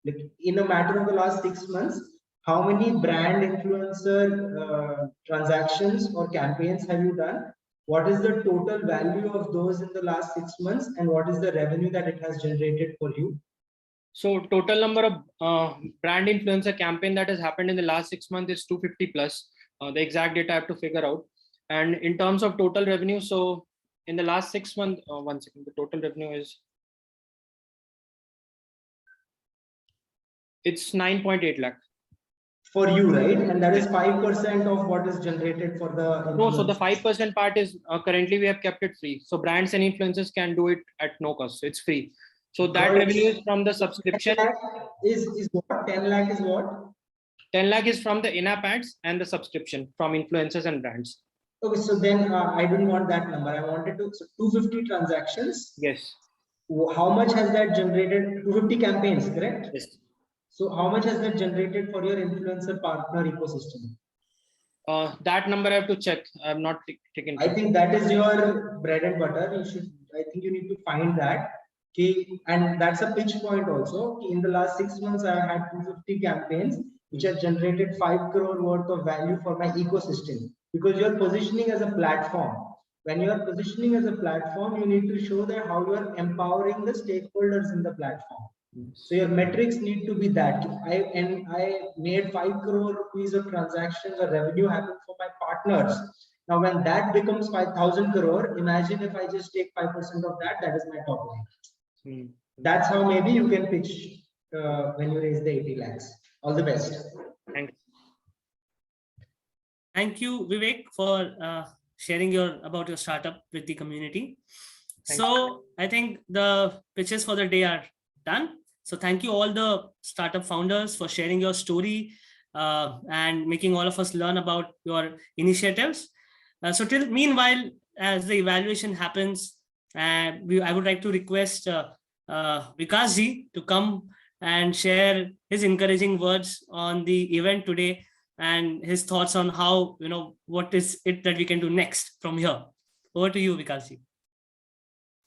like, in a matter of the last 6 months, how many brand influencer transactions or campaigns have you done? What is the total value of those in the last 6 months, and what is the revenue that it has generated for you? So total number of brand influencer campaign that has happened in the last 6 months is 250 plus. The exact data I have to figure out. And in terms of total revenue, so in the last 6 months, one second, the total revenue is, it's 9.8 lakh. For you, right? And that is 5% of what is generated for the influencers. No, so the 5% part is currently we have kept it free. So brands and influencers can do it at no cost. So it's free. So that revenue is from the subscription. Is what? 10 lakh is what? 10 lakh is from the in-app ads and the subscription from influencers and brands. Okay, so then I didn't want that number. I wanted to, so 250 transactions. Yes. How much has that generated? 250 campaigns, correct? Yes. So how much has that generated for your influencer partner ecosystem? That number I have to check. I'm not taking. I think that is your bread and butter. I think you need to find that. Okay, and that's a pitch point also. In the last 6 months, I had 250 campaigns which have generated 5 crore worth of value for my ecosystem, because you're positioning as a platform. When you are positioning as a platform, you need to show that how you are empowering the stakeholders in the platform. So your metrics need to be that. I made 5 crore rupees of transactions or revenue happen for my partners. Now, when that becomes 5,000 crore, imagine if I just take 5% of that, that is my top line. That's how maybe you can pitch when you raise the 80 lakhs. All the best. Thanks. Thank you, Vivek, for sharing about your startup with the community. So I think the pitches for the day are done. So thank you all the startup founders for sharing your story and making all of us learn about your initiatives. Meanwhile, as the evaluation happens, I would like to request Vikash ji to come and share his encouraging words on the event today and his thoughts on how, what is it that we can do next from here. Over to you, Vikash ji.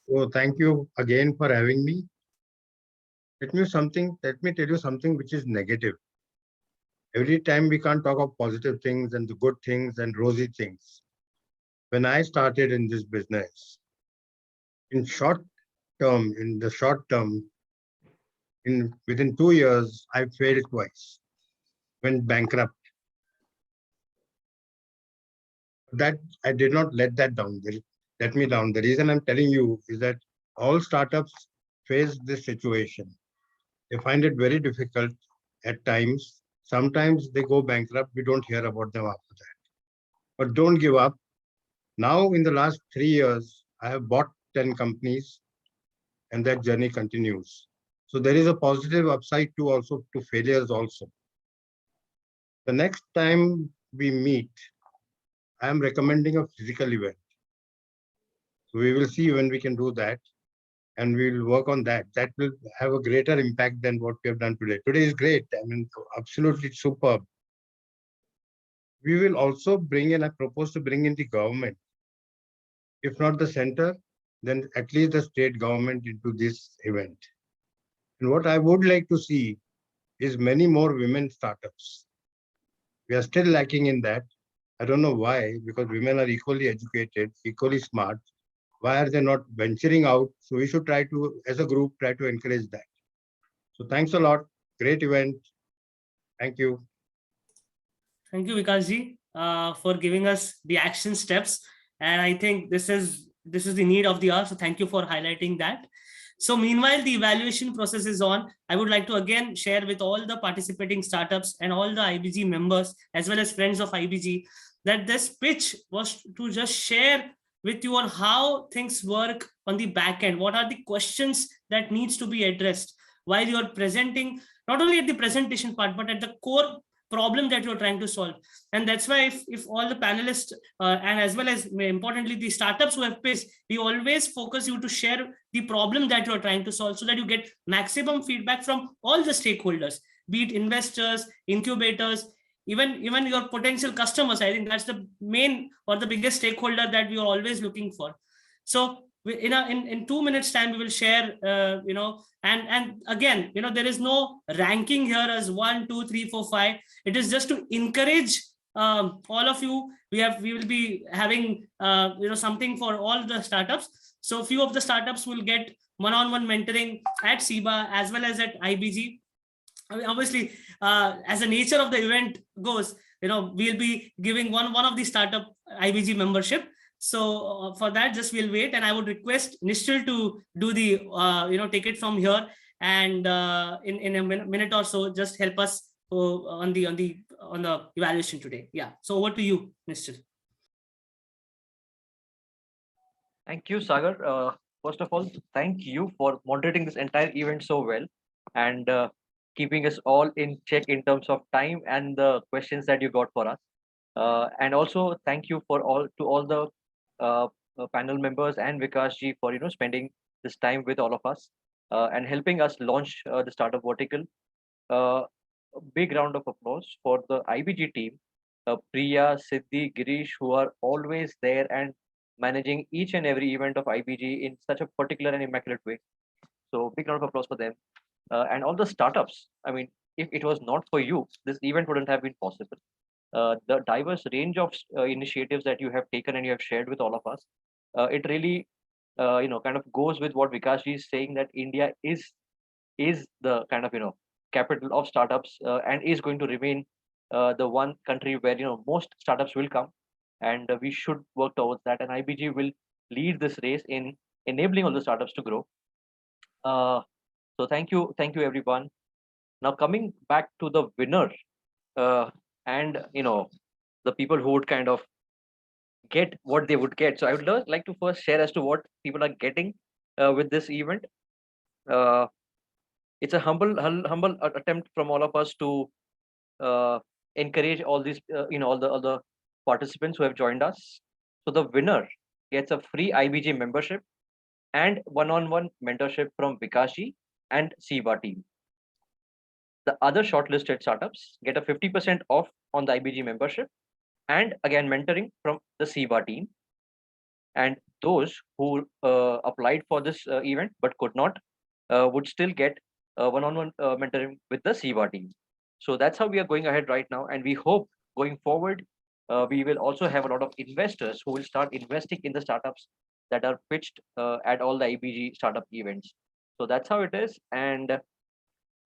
So thank you again for having me. Let me tell you something which is negative. Every time we can't talk of positive things and the good things and rosy things. When I started in this business, In the short term, within 2 years, I failed twice, went bankrupt. That I did not let me down. The reason I'm telling you is that all startups face this situation. They find it very difficult at times. Sometimes they go bankrupt. We don't hear about them after that. But don't give up. Now, in the last 3 years, I have bought 10 companies and that journey continues. So there is a positive upside to failures also. The next time we meet, I am recommending a physical event. So we will see when we can do that, and we will work on that. That will have a greater impact than what we have done today. Today is great. I mean, absolutely superb. We will also I propose to bring in the government. If not the center, then at least the state government into this event. And what I would like to see is many more women startups. We are still lacking in that. I don't know why, because women are equally educated, equally smart. Why are they not venturing out? So we should try to, as a group, try to encourage that. So thanks a lot. Great event. Thank you. Thank you, Vikash for giving us the action steps. And I think this is the need of the hour. So thank you for highlighting that. So meanwhile, the evaluation process is on. I would like to again share with all the participating startups and all the IBG members, as well as friends of IBG, that this pitch was to just share with you on how things work on the back end. What are the questions that needs to be addressed while you're presenting, not only at the presentation part, but at the core problem that you're trying to solve. And that's why if all the panelists and as well as importantly the startups who have pitched, we always focus you to share the problem that you're trying to solve so that you get maximum feedback from all the stakeholders, be it investors, incubators, even your potential customers. I think that's the main or the biggest stakeholder that we are always looking for. So in 2 minutes time we will share and again, there is no ranking here as 1, 2, 3, 4, 5. It is just to encourage all of you. We will be having something for all the startups. So few of the startups will get one-on-one mentoring at CIBA as well as at IBG. I mean, obviously, as the nature of the event goes, we'll be giving one of the startup IBG membership. So for that, just we'll wait, and I would request Nischal to do the take it from here, and in a minute or so, just help us on the evaluation today. Yeah. So over to you, Nischal. Thank you, Sagar. First of all, thank you for moderating this entire event so well and keeping us all in check in terms of time and the questions that you got for us. And also thank you to all the panel members and Vikash ji for spending this time with all of us and helping us launch the startup vertical. A big round of applause for the IBG team, Priya, Siddhi, Girish, who are always there and managing each and every event of IBG in such a particular and immaculate way. So big round of applause for them. And all the startups. I mean, if it was not for you, this event wouldn't have been possible. The diverse range of initiatives that you have taken and you have shared with all of us, it really kind of goes with what Vikash is saying, that India is the kind of capital of startups and is going to remain the one country where most startups will come, and we should work towards that, and IBG will lead this race in enabling all the startups to grow. So thank you everyone. Now coming back to the winner and the people who would kind of get what they would get. So I would like to first share as to what people are getting with this event. It's a humble attempt from all of us to encourage all these all the participants who have joined us. So the winner gets a free IBG membership and one-on-one mentorship from Vikash and CIBA team. The other shortlisted startups get a 50% off on the IBG membership and again mentoring from the CIBA team. And those who applied for this event but could not would still get one-on-one mentoring with the CIBA team. So that's how we are going ahead right now, and we hope going forward we will also have a lot of investors who will start investing in the startups that are pitched at all the IBG startup events. So that's how it is. And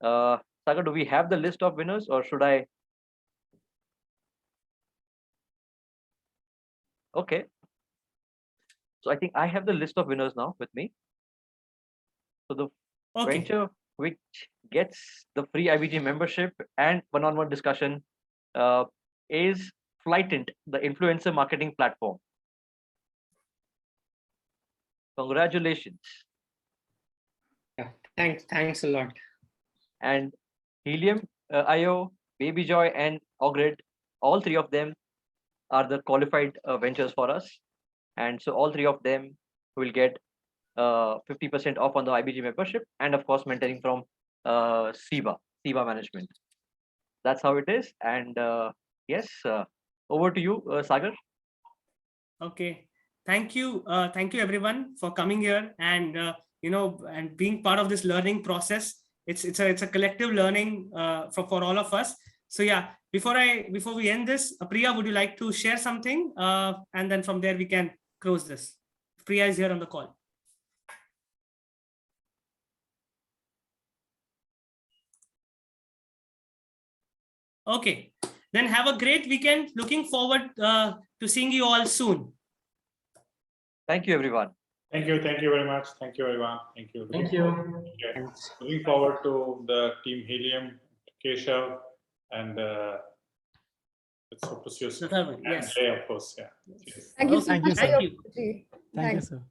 Sagar, do we have the list of winners, or should I? Okay. So I think I have the list of winners now with me. So the venture which gets the free IBG membership and one-on-one discussion is Flytant, the influencer marketing platform. Congratulations. Yeah, thanks a lot. And Helium, IO, Baby Joy, and Ogrid, all three of them are the qualified ventures for us. And so all three of them will get 50% off on the IBG membership, and of course mentoring from CIBA management. That's how it is. And yes, over to you, Sagar. Okay, thank you everyone for coming here and and being part of this learning process. It's a collective learning for all of us. So yeah, before we end this, Priya, would you like to share something? And then from there we can close this. Priya is here on the call. Okay, then have a great weekend. Looking forward to seeing you all soon. Thank you, everyone. Thank you very much. Thank you, everyone. Thank you. Thank you. Okay. Looking forward to the team Helium, Keshav, and let's hope to see you soon. Yes. And Jay, of course. Yeah. Thank you so much. Thank you, sir. Thank you. Thank you, sir.